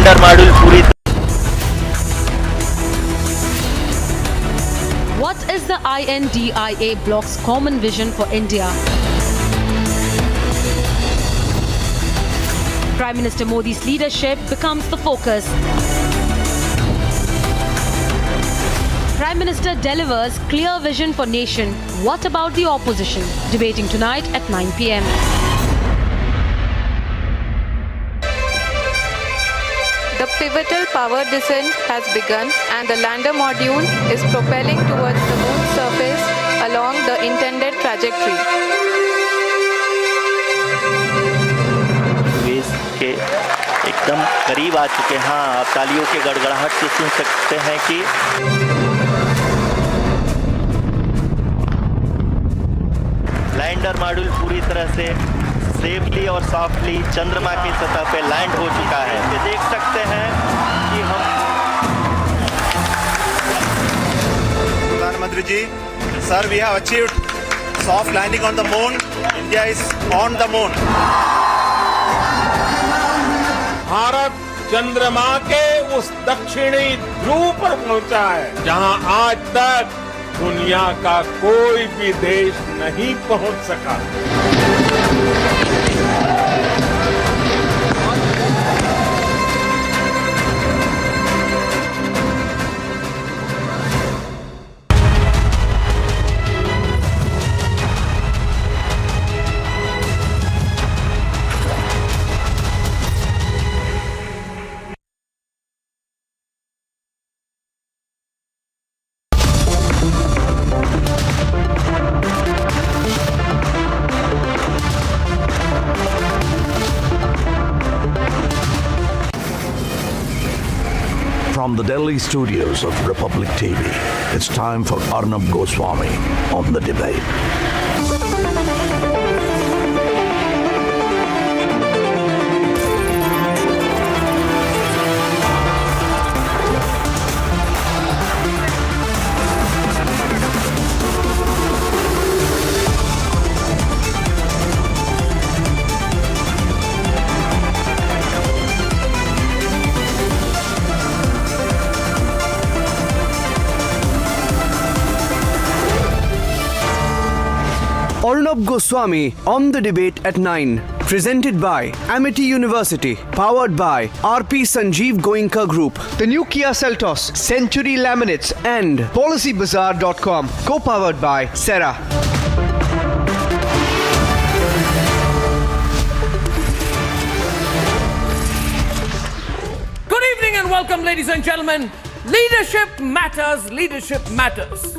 Lander module पूरी What is the INDIA bloc's common vision for India? Prime Minister Modi's leadership becomes the focus. Prime Minister delivers clear vision for nation. What about the opposition? Debating tonight at 9 p.m. The pivotal power descent has begun and the lander module is propelling towards the moon's surface along the intended trajectory. वेस के एकदम करीब आ चुके हैं। हाँ, आप तालियों के गड़गड़ाहट से सुन सकते हैं कि लैंडर मॉड्यूल पूरी तरह से सेफली और सॉफ्टली चंद्रमा की सतह पे लैंड हो चुका है। ये देख सकते हैं कि हम प्रधानमंत्री जी, sir, we have achieved soft landing on the moon. India is on the moon. Bharat चंद्रमा के उस दक्षिणी ध्रुव पर पहुंचा है जहां आज तक दुनिया का कोई भी देश नहीं पहुंच सका। From the Delhi studios of Republic TV, it's time for Arnab Goswami on the debate. Arnab Goswami on the debate at 9. Presented by Amity University. Powered by RP Sanjeev Goenka Group. The new Kia Seltos, Century Laminates and PolicyBazaar.com. Co-powered by Sera. Good evening and welcome, ladies and gentlemen. Leadership matters, leadership matters.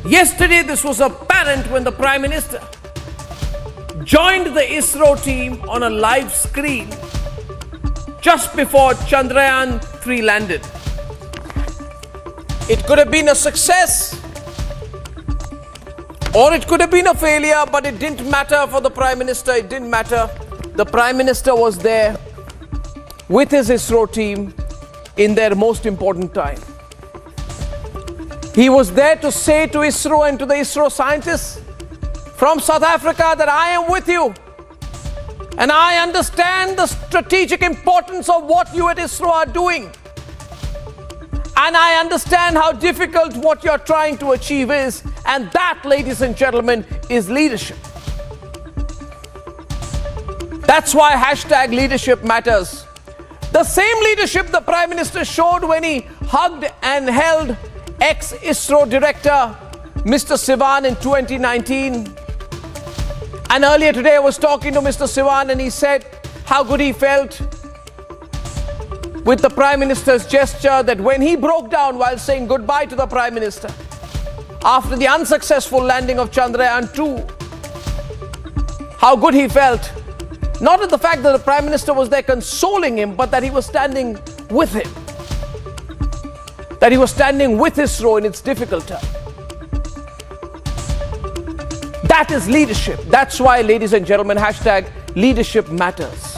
Yesterday, this was apparent when the Prime Minister joined the ISRO team on a live screen just before Chandrayaan 3 landed. It could have been a success or it could have been a failure, but it didn't matter for the Prime Minister. It didn't matter. The Prime Minister was there with his ISRO team in their most important time. He was there to say to ISRO and to the ISRO scientists from South Africa that I am with you. And I understand the strategic importance of what you at ISRO are doing. And I understand how difficult what you're trying to achieve is. And that, ladies and gentlemen, is leadership. That's why hashtag leadership matters. The same leadership the Prime Minister showed when he hugged and held ex-ISRO director Mr. Sivan in 2019. And earlier today I was talking to Mr. Sivan and he said how good he felt with the Prime Minister's gesture, that when he broke down while saying goodbye to the Prime Minister after the unsuccessful landing of Chandrayaan 2, how good he felt. Not at the fact that the Prime Minister was there consoling him, but that he was standing with him. That he was standing with ISRO in its difficult time. That is leadership. That's why, ladies and gentlemen, hashtag leadership matters.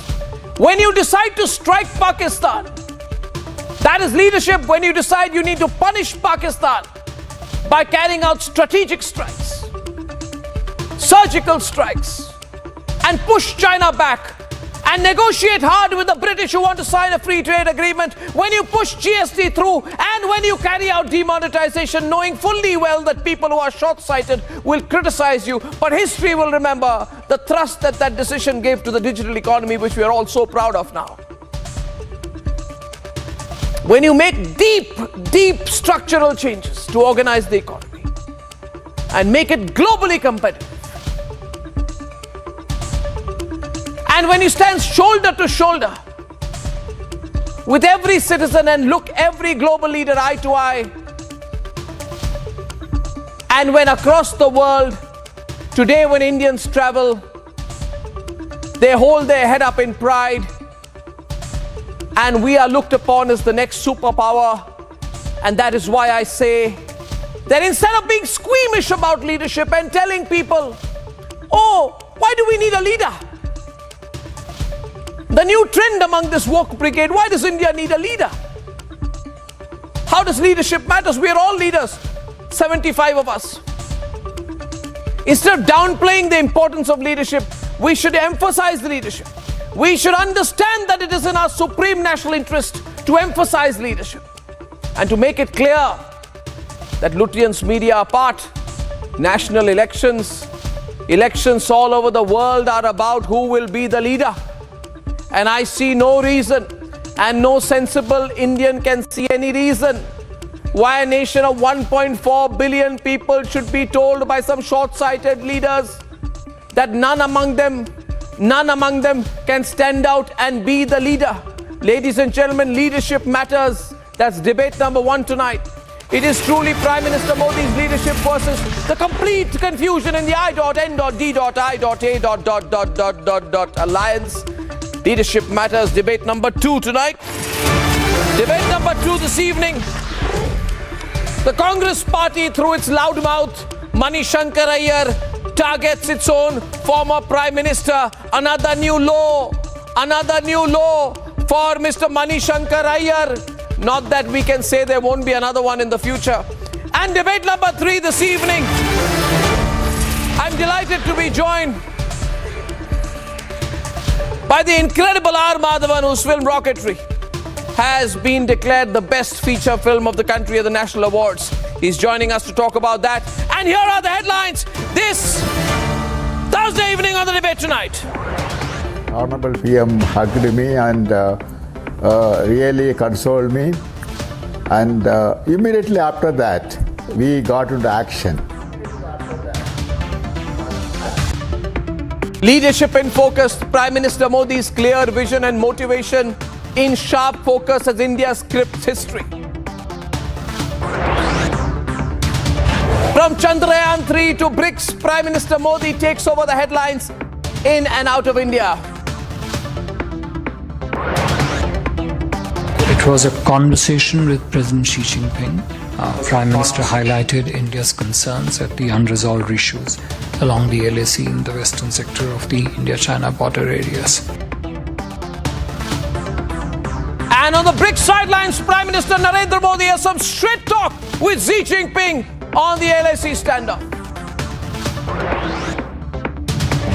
When you decide to strike Pakistan, that is leadership. When you decide you need to punish Pakistan by carrying out strategic strikes, surgical strikes, and push China back and negotiate hard with the British who want to sign a free trade agreement, when you push GST through, and when you carry out demonetization, knowing fully well that people who are short-sighted will criticize you, but history will remember the thrust that that decision gave to the digital economy, which we are all so proud of now. When you make deep structural changes to organize the economy and make it globally competitive, and when you stand shoulder to shoulder with every citizen and look every global leader eye to eye, and when across the world today when Indians travel, they hold their head up in pride, and we are looked upon as the next superpower. And that is why I say that instead of being squeamish about leadership and telling people, oh, why do we need a leader? The new trend among this woke brigade, why does India need a leader? How does leadership matter? We are all leaders, 75 of us. Instead of downplaying the importance of leadership, we should emphasize leadership. We should understand that it is in our supreme national interest to emphasize leadership and to make it clear that Lutyens media apart, national elections all over the world are about who will be the leader. And I see no reason, and no sensible Indian can see any reason why a nation of 1.4 billion people should be told by some short-sighted leaders that none among them can stand out and be the leader. Ladies and gentlemen, leadership matters. That's debate number 1 tonight. It is truly Prime Minister Modi's leadership versus the complete confusion in the I.N.D.I.A. alliance. Leadership matters. Debate number 2 tonight. Debate number 2 this evening. The Congress party, through its loudmouth, Shankar Aiyar, targets its own former Prime Minister. Another new law for Mr. Shankar Aiyar. Not that we can say there won't be another one in the future. And debate number 3 this evening. I'm delighted to be joined by the incredible Madhavan, whose film Rocketry has been declared the best feature film of the country at the National Awards. He's joining us to talk about that. And here are the headlines this Thursday evening on the debate tonight. Honorable PM hugged me and really consoled me. And immediately after that, we got into action. Leadership in focus, Prime Minister Modi's clear vision and motivation in sharp focus as India scripts history. From Chandrayaan 3 to BRICS, Prime Minister Modi takes over the headlines in and out of India. It was a conversation with President Xi Jinping. Prime Minister highlighted India's concerns at the unresolved issues along the LAC in the western sector of the India-China border areas. And on the BRICS sidelines, Prime Minister Narendra Modi has some straight talk with Xi Jinping on the LAC standoff.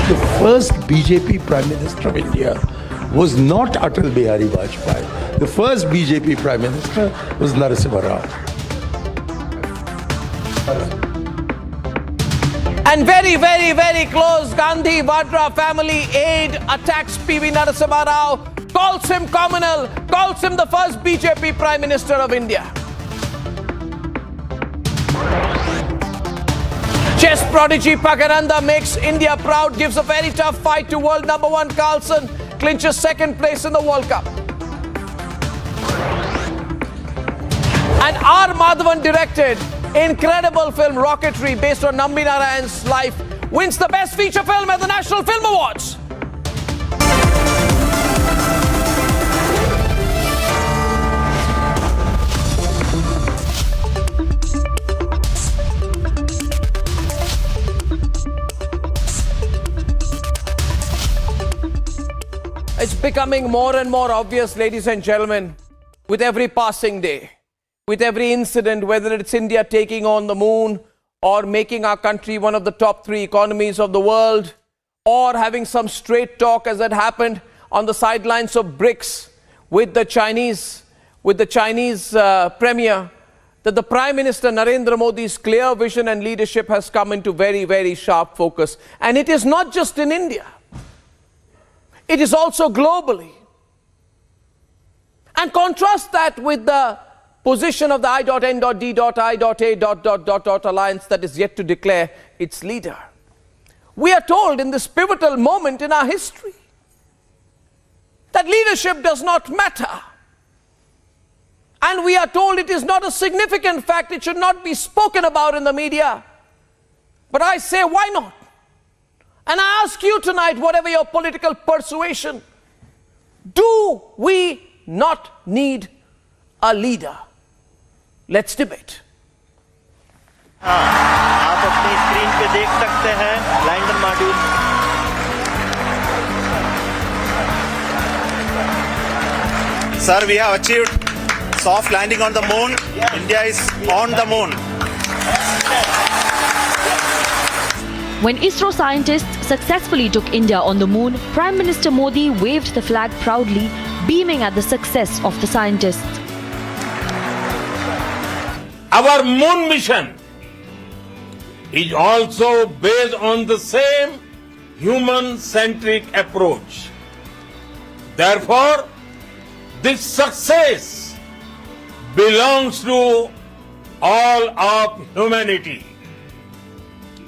The first BJP Prime Minister of India was not Atal Bihari Vajpayee. The first BJP Prime Minister was Narasimha Rao. And very, very, very close Gandhi Vadra family aide attacks PV Narasimha Rao, calls him communal, calls him the first BJP Prime Minister of India. Chess prodigy Pakaranda makes India proud, gives a very tough fight to world number 1 Carlsen, clinches second place in the World Cup. And Madhavan directed incredible film Rocketry based on Nambi Narayan's life wins the best feature film at the National Film Awards. It's becoming more and more obvious, ladies and gentlemen, with every passing day, with every incident, whether it's India taking on the moon or making our country one of the top 3 economies of the world or having some straight talk as had happened on the sidelines of BRICS with the Chinese premier, that the Prime Minister Narendra Modi's clear vision and leadership has come into very, very sharp focus. And it is not just in India. It is also globally. And contrast that with the position of the I.N.D.I.A. alliance that is yet to declare its leader. We are told in this pivotal moment in our history that leadership does not matter. And we are told it is not a significant fact, it should not be spoken about in the media. But I say, why not? And I ask you tonight, whatever your political persuasion, do we not need a leader? Let's debate. आप अपनी screen पे देख सकते हैं lander module. Sir, we have achieved soft landing on the moon. India is on the moon. When ISRO scientists successfully took India on the moon, Prime Minister Modi waved the flag proudly, beaming at the success of the scientists. Our moon mission is also based on the same human-centric approach. Therefore, this success belongs to all of humanity,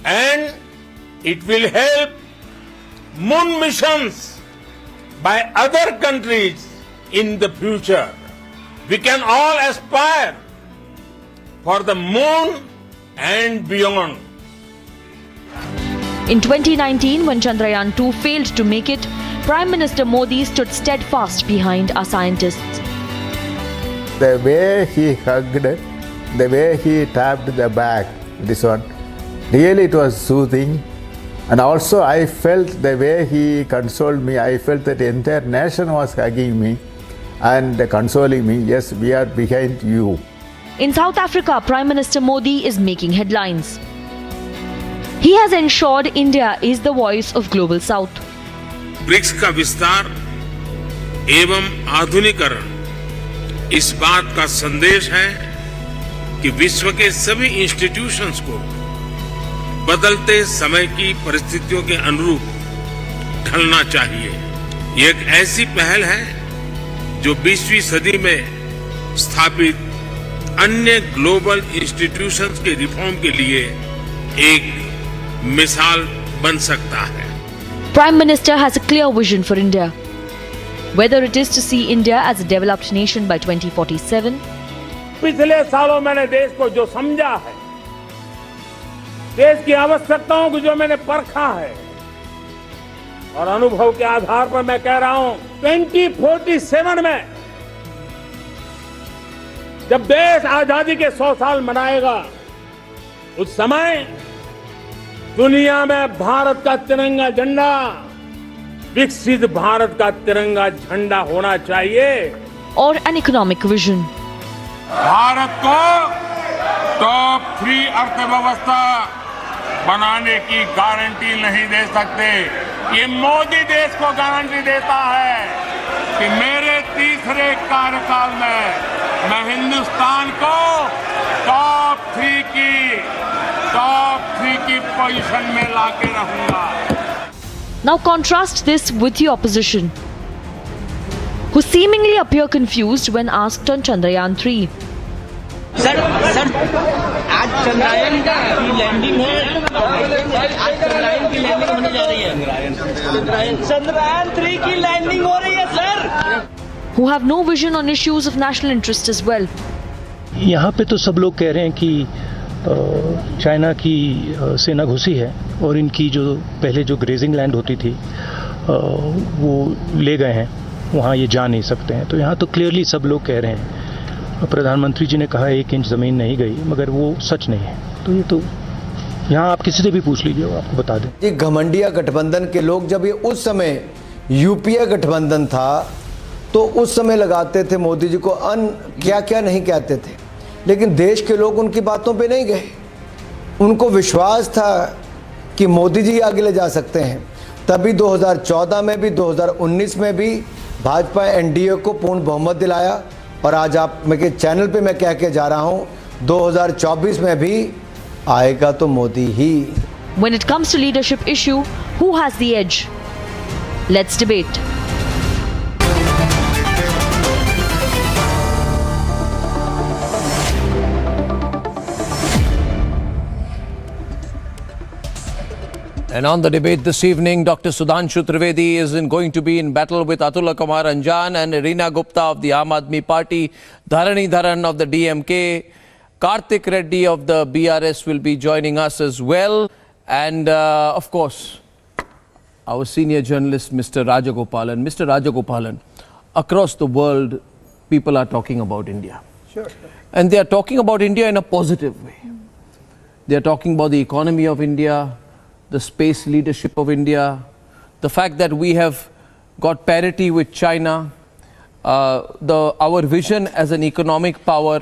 and it will help moon missions by other countries in the future. We can all aspire for the moon and beyond. In 2019, when Chandrayaan-2 failed to make it, Prime Minister Modi stood steadfast behind our scientists. The way he hugged, the way he tapped the back, this one, really it was soothing. And also I felt the way he consoled me, I felt that the entire nation was hugging me and consoling me. Yes, we are behind you. In South Africa, Prime Minister Modi is making headlines. He has ensured India is the voice of Global South. BRICS का विस्तार एवं आधुनिकीकरण इस बात का संदेश है कि विश्व के सभी इंस्टीट्यूशंस को बदलते समय की परिस्थितियों के अनुरूप ढलना चाहिए। ये एक ऐसी पहल है जो 20वीं सदी में स्थापित अन्य ग्लोबल इंस्टीट्यूशंस के रिफॉर्म के लिए एक मिसाल बन सकता है। Prime Minister has a clear vision for India. Whether it is to see India as a developed nation by 2047, पिछले सालों मैंने देश को जो समझा है, देश की आवश्यकताओं को जो मैंने परखा है, और अनुभव के आधार पर मैं कह रहा हूं 2047 में जब देश आजादी के 100 साल मनाएगा, उस समय दुनिया में भारत का तिरंगा झंडा, विकसित भारत का तिरंगा झंडा होना चाहिए। or an economic vision. Bharat को टॉप 3 अर्थव्यवस्था बनाने की गारंटी नहीं दे सकते। ये मोदी देश को गारंटी देता है कि मेरे तीसरे कार्यकाल में मैं हिंदुस्तान को टॉप 3 की पोजीशन में लाके रहूंगा। Now contrast this with the opposition, who seemingly appear confused when asked on Chandrayaan-3. Sir आज चंद्रयान की लैंडिंग है, आज चंद्रयान की लैंडिंग होने जा रही है। चंद्रयान-3 की लैंडिंग हो रही है sir. Who have no vision on issues of national interest as well. यहाँ पे तो सब लोग कह रहे हैं कि चाइना की सेना घुसी है और इनकी जो पहले जो ग्रेजिंग लैंड होती थी वो ले गए हैं, वहाँ ये जा नहीं सकते हैं। तो यहाँ तो क्लियरली सब लोग कह रहे हैं। प्रधानमंत्री जी ने कहा 1 इंच ज़मीन नहीं गई, मगर वो सच नहीं है। तो ये तो यहाँ आप किसी से भी पूछ लीजिए, वो आपको बता दें। ये घमंडिया गठबंधन के लोग, जब ये उस समय यूपीए गठबंधन था तो उस समय लगाते थे मोदी जी को, क्या क्या नहीं कहते थे, लेकिन देश के लोग उनकी बातों पे नहीं गए। उनको विश्वास था कि मोदी जी आगे ले जा सकते हैं। तभी 2014 में भी 2019 में भी भाजपा एनडीए को पूर्ण बहुमत दिलाया और आज आप मेरे चैनल पे मैं कह के जा रहा हूं 2024 में भी आएगा तो मोदी ही। When it comes to leadership issue, who has the edge? Let's debate. And on the debate this evening, Dr. Sudhanshu Trivedi is going to be in battle with Atul Kumar Anjan and Reena Gupta of the Aam Aadmi Party, Dharani Dharan of the DMK, Karthik Reddy of the BRS will be joining us as well. And of course, our senior journalist, Mr. Rajagopalan. Mr. Rajagopalan, across the world, people are talking about India. Sure. And they are talking about India in a positive way. They are talking about the economy of India, the space leadership of India, the fact that we have got parity with China, our vision as an economic power,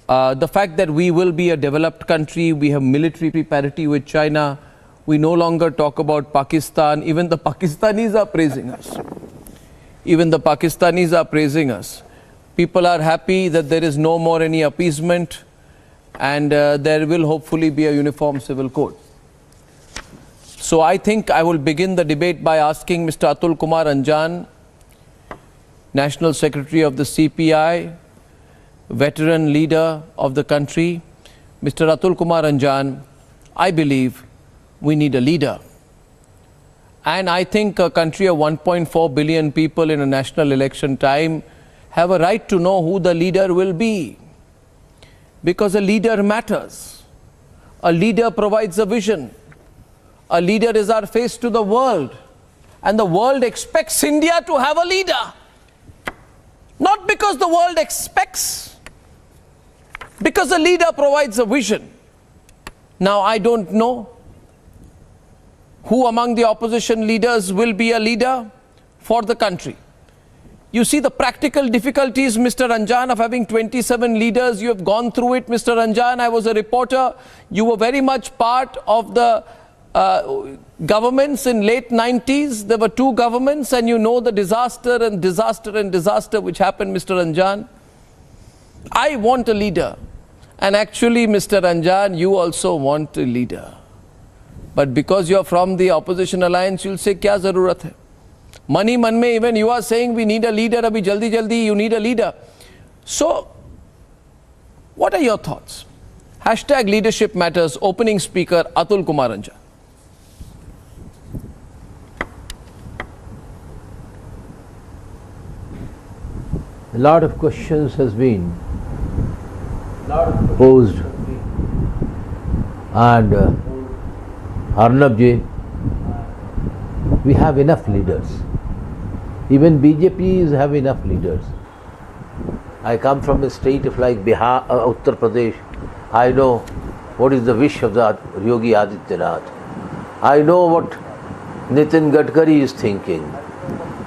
the fact that we will be a developed country, we have military parity with China, we no longer talk about Pakistan, even the Pakistanis are praising us. Even the Pakistanis are praising us. People are happy that there is no more any appeasement and there will hopefully be a uniform civil code. So I think I will begin the debate by asking Mr. Atul Kumar Anjan, National Secretary of the CPI, veteran leader of the country. Mr. Atul Kumar Anjan, I believe we need a leader. And I think a country of 1.4 billion people in a national election time have a right to know who the leader will be. Because a leader matters. A leader provides a vision. A leader is our face to the world. And the world expects India to have a leader. Not because the world expects, because a leader provides a vision. Now, I don't know who among the opposition leaders will be a leader for the country. You see the practical difficulties, Mr. Anjan, of having 27 leaders. You have gone through it, Mr. Anjan. I was a reporter. You were very much part of the governments in late 90s. There were two governments and you know the disaster and disaster and disaster which happened, Mr. Anjan. I want a leader. And actually, Mr. Anjan, you also want a leader. But because you are from the opposition alliance, you'll say, kya zarurat hai? Mani man mein, even you are saying we need a leader, abhi jaldi jaldi, you need a leader. So, what are your thoughts? Hashtag leadership matters, opening speaker Atul Kumar Anjan. A lot of questions has been posed, and Arnab ji, we have enough leaders. Even BJP have enough leaders. I come from a state of like Bihar, Uttar Pradesh. I know what is the wish of the Yogi Adityanath. I know what Nitin Gadkari is thinking.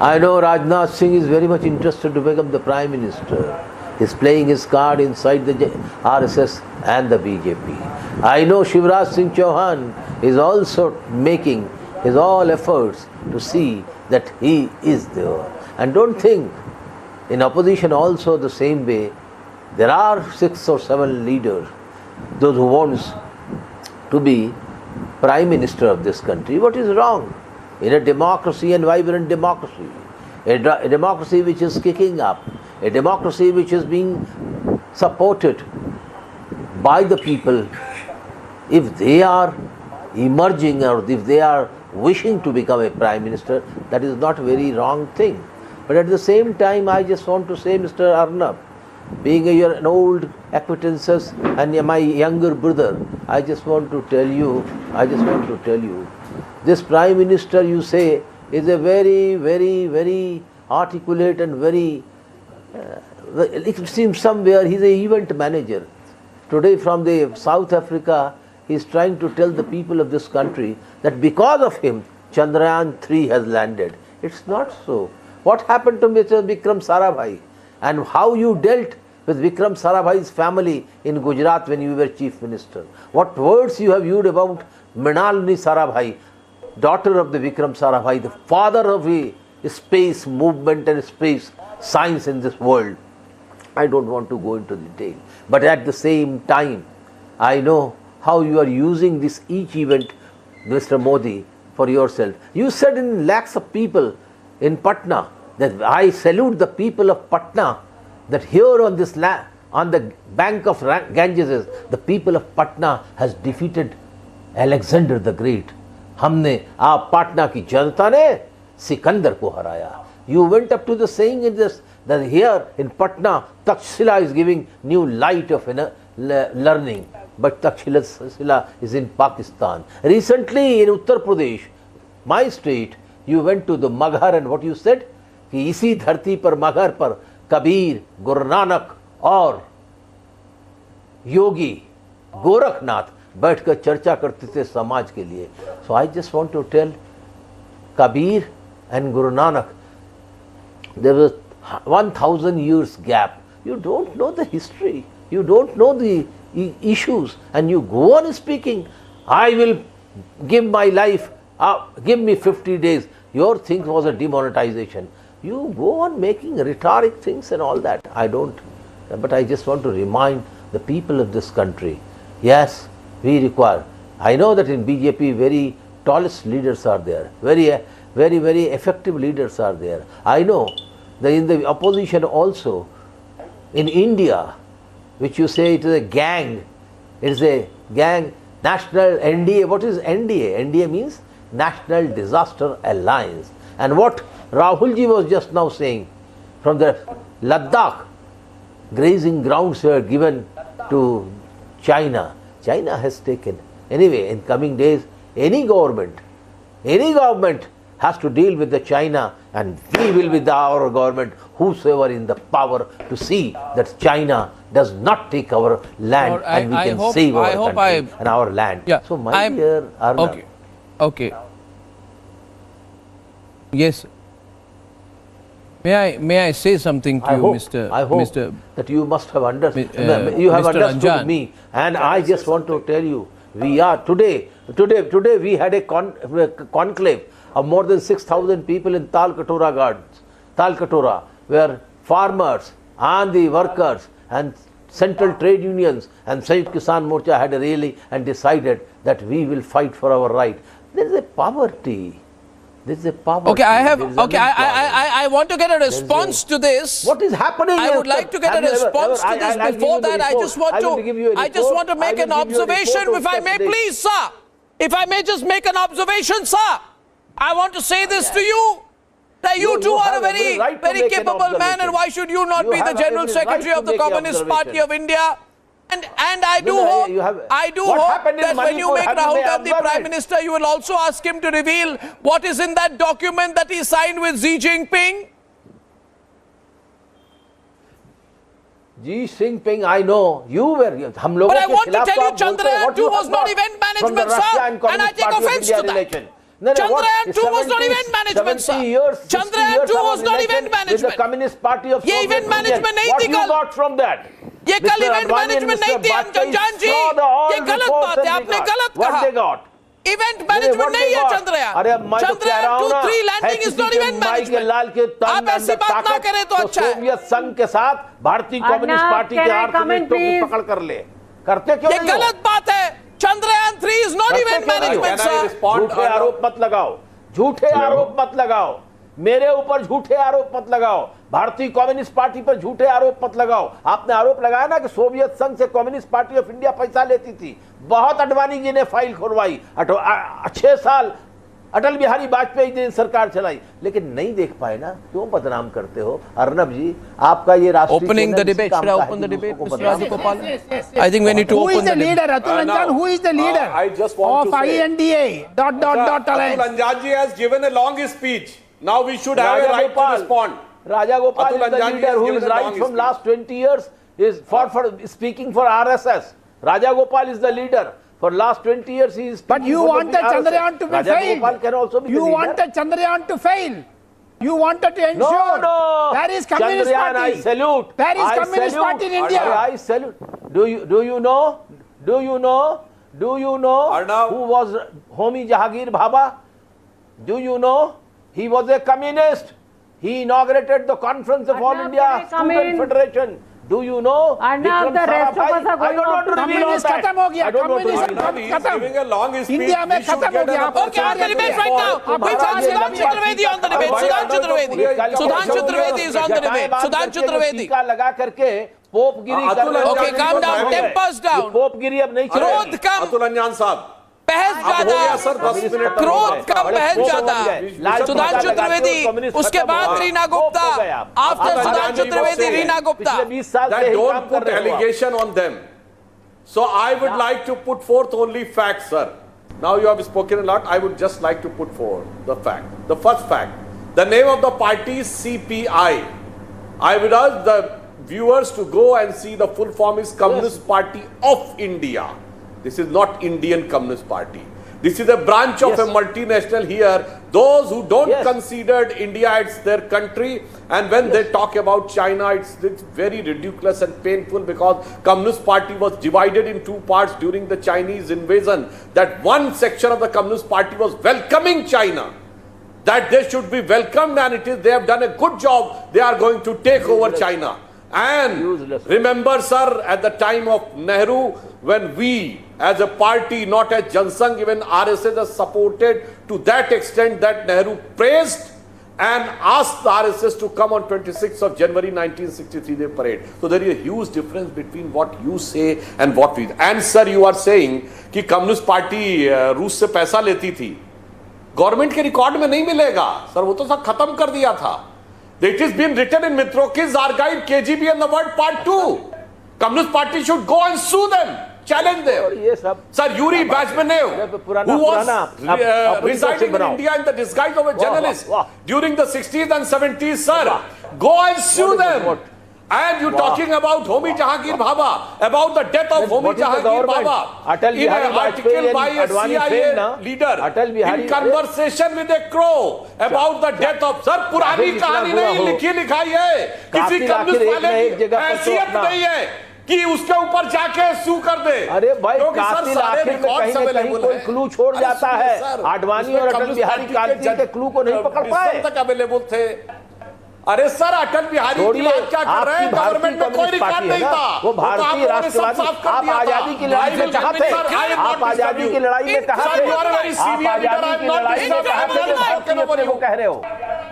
I know Rajnath Singh is very much interested to become the Prime Minister. He's playing his card inside the RSS and the BJP. I know Shivraj Singh Chauhan is also making his all efforts to see that he is there. And don't think, in opposition also the same way, there are 6 or 7 leaders, those who wants to be Prime Minister of this country. What is wrong? In a democracy and vibrant democracy, a democracy which is kicking up, a democracy which is being supported by the people, if they are emerging or if they are wishing to become a Prime Minister, that is not a very wrong thing. But at the same time, I just want to say, Mr. Arnab, being an old acquaintance and my younger brother, I just want to tell you, this Prime Minister, you say, is a very, very, very articulate and very, it seems somewhere he's an event manager. Today from the South Africa, he's trying to tell the people of this country that because of him, Chandrayaan 3 has landed. It's not so. What happened to Mr. Vikram Sarabhai? And how you dealt with Vikram Sarabhai's family in Gujarat when you were Chief Minister? What words you have used about Mrinalini Sarabhai? daughter of the Vikram Sarabhai, the father of the space movement and space science in this world. I don't want to go into detail. But at the same time, I know how you are using this each event, Mr. Modi, for yourself. You said in lakhs of people in Patna that I salute the people of Patna, that here on this land, on the bank of Ganges, the people of Patna has defeated Alexander the Great. हमने आप पाटना की जनता ने सिकंदर को हराया. You went up to the saying in this that here in Patna, Takshila is giving new light of learning, but Takshila is in Pakistan. Recently in Uttar Pradesh, my state, you went to the Maghar and what you said? कि इसी धरती पर मगहर पर कबीर, गुरु नानक और योगी गोरखनाथ बैठकर चर्चा करते थे समाज के लिए. So I just want to tell Kabir and Guru Nanak, there was 1000 years gap. You don't know the history, you don't know the issues, and you go on speaking, I will give my life, give me 50 days. Your thing was a demonetization. You go on making rhetoric things and all that. I don't, but I just want to remind the people of this country, yes, we require. I know that in BJP very tallest leaders are there, very effective leaders are there. I know that in the opposition also, in India, which you say it is a gang, it is a gang, national NDA. What is NDA? NDA means National Disaster Alliance. And what Rahulji was just now saying, from the Ladakh, grazing grounds were given to China. China has taken. Anyway, in coming days, any government has to deal with the China, and we will with our government, whosoever in the power, to see that China does not take our land, and we can save our country and our land. Yeah, so my dear Arnab. Okay. Yes. May I say something to you, Mr. I hope that you must have understood. You have Mr. understood Ranjan. me, and I just want to tell you, we are today we had a conclave of more than 6,000 people in Talkatora Gardens, Talkatora, where farmers and the workers and central trade unions and Sanयुkt Kisan Morcha had a rally and decided that we will fight for our right. There is a poverty. There is a poverty. Okay, I want to get a response to this. What is happening? I would like to get a response to this. Before that, I just want to make an observation, if I may, please, sir. If I may just make an observation, sir. I want to say this to you, that you two are a very capable man, and why should you not be the General Secretary of the Communist Party of India? And I do hope that when you make Rahul Gandhi Prime Minister, you will also ask him to reveal what is in that document that he signed with Xi Jinping. Xi Jinping, I know, you were. But I want to tell you, Chandrayaan 2 was not event management, sir, and I take offense to that. Chandrayaan 2 was not event management, sir. Chandrayaan 2 was not event management. With the Communist Party of ये event management नहीं थी कल. What you got from that? ये कल event management नहीं थी, अंजन जी. ये गलत बात है, आपने गलत कहा. What they got? Event management नहीं है Chandrayaan. Chandrayaan 2-3 landing is not event management. आप ऐसी बात ना करें तो अच्छा है. सोवियत संघ के साथ भारतीय कम्युनिस्ट पार्टी के आर्थिक की पकड़ कर ले. करते क्यों? ये गलत बात है. Chandrayaan 3 is not event management, sir. झूठे आरोप मत लगाओ. झूठे आरोप मत लगाओ. मेरे ऊपर झूठे आरोप मत लगाओ. भारतीय कम्युनिस्ट पार्टी पर झूठे आरोप मत लगाओ. आपने आरोप लगाया ना कि सोवियत संघ से कम्युनिस्ट पार्टी ऑफ इंडिया पैसा लेती थी. बहुत अडवाणी जी ने फाइल खुलवाई. 6 साल अटल बिहारी वाजपेयी जी ने सरकार चलाई, लेकिन नहीं देख पाए ना. क्यों बदनाम करते हो अर्नब जी? आपका ये राष्ट्रीय opening the debate. Should I open the debate, Mr. Rajagopal? I think we need to open the debate. Atul Ranjan, who is the leader I just want of to say, INDA? Atul Ranjan ji has given a long speech. Now we should have a right to respond. Raja Gopal is the leader who is right from last 20 years is for speaking for RSS. Raja Gopal is the leader. For last 20 years he is. But you wanted Chandrayaan to be failed. Can also be you wanted Chandrayaan to fail. You wanted to ensure there is Communist Party. I salute. There is Communist Party in India. I salute. Do you know Arnab. who was Homi Jahangir Bhabha? Do you know he was a communist? He inaugurated the conference of All India Student Federation. Do you know? Arnab, the rest of us are going off to communist खत्म हो गया. Communist giving a long speech. India में खत्म हो गया. Okay, on the debate right now. We want Sudhanshu Trivedi on the debate. Sudhanshu Trivedi. Sudhanshu Trivedi is on the debate. Sudhanshu Trivedi. लगा करके पोपगिरी कर रहे हो. Okay, calm down. Tempers down. पोपगिरी अब नहीं. क्रोध कम. अतुल अंजान साहब. बहस ज्यादा, क्रोध कम, बहस ज्यादा. सुधांशु त्रिवेदी, उसके बाद Reena Gupta. After Sudhanshu Trivedi, Reena Gupta. That don't put allegation on them. So I would like to put forth only facts, sir. Now you have spoken a lot. I would just like to put forward the fact. The first fact: the name of the party is CPI. I would ask the viewers to go and see the full form is Communist Party of India. This is not Indian Communist Party. This is a branch of a multinational here. Those who don't consider India as their country, and when they talk about China, it's very ridiculous and painful, because Communist Party was divided in two parts during the Chinese invasion. That one section of the Communist Party was welcoming China, that they should be welcomed, and they have done a good job. They are going to take over China. And remember, sir, at the time of Nehru, when we as a party, not as Jansangh, even RSS has supported to that extent that Nehru praised and asked the RSS to come on 26th of January 1963 the parade. So there is a huge difference between what you say and what we. And sir, you are saying कि communist party रूस से पैसा लेती थी. Government के record में नहीं मिलेगा सर, वो तो सब खत्म कर दिया था. It is been written in Mitroki's archive, KGB and the word part 2. Communist Party should go and sue them, challenge them. Sir, Yuri Bashmanev, who was residing in India in the disguise of a journalist during the 60s and 70s, sir, go and sue them. And you talking about Homi Jahangir Bhabha, about the death of Homi Jahangir Bhabha, in an article by a CIA leader, in conversation with a crow, about the death of, sir, पुरानी कहानी नहीं लिखी लिखाई है, किसी communist वाले की हैसियत नहीं है कि उसके ऊपर जाके सू कर दे. अरे भाई, कातिल आखिर में कहीं न कहीं कोई क्लू छोड़ जाता है. आडवाणी और अटल बिहारी वाजपेयी के क्लू को नहीं पकड़ पाए. तक अवेलेबल थे. अरे सर, अटल बिहारी की बात क्या कर रहे हैं? गवर्नमेंट में कोई रिकॉर्ड नहीं था. वो भारतीय राष्ट्रवादी. आप आजादी की लड़ाई में कहां थे? आप आजादी की लड़ाई में कहां थे? आप आजादी की लड़ाई में कहां थे? भारतीय अपने को कह रहे हो.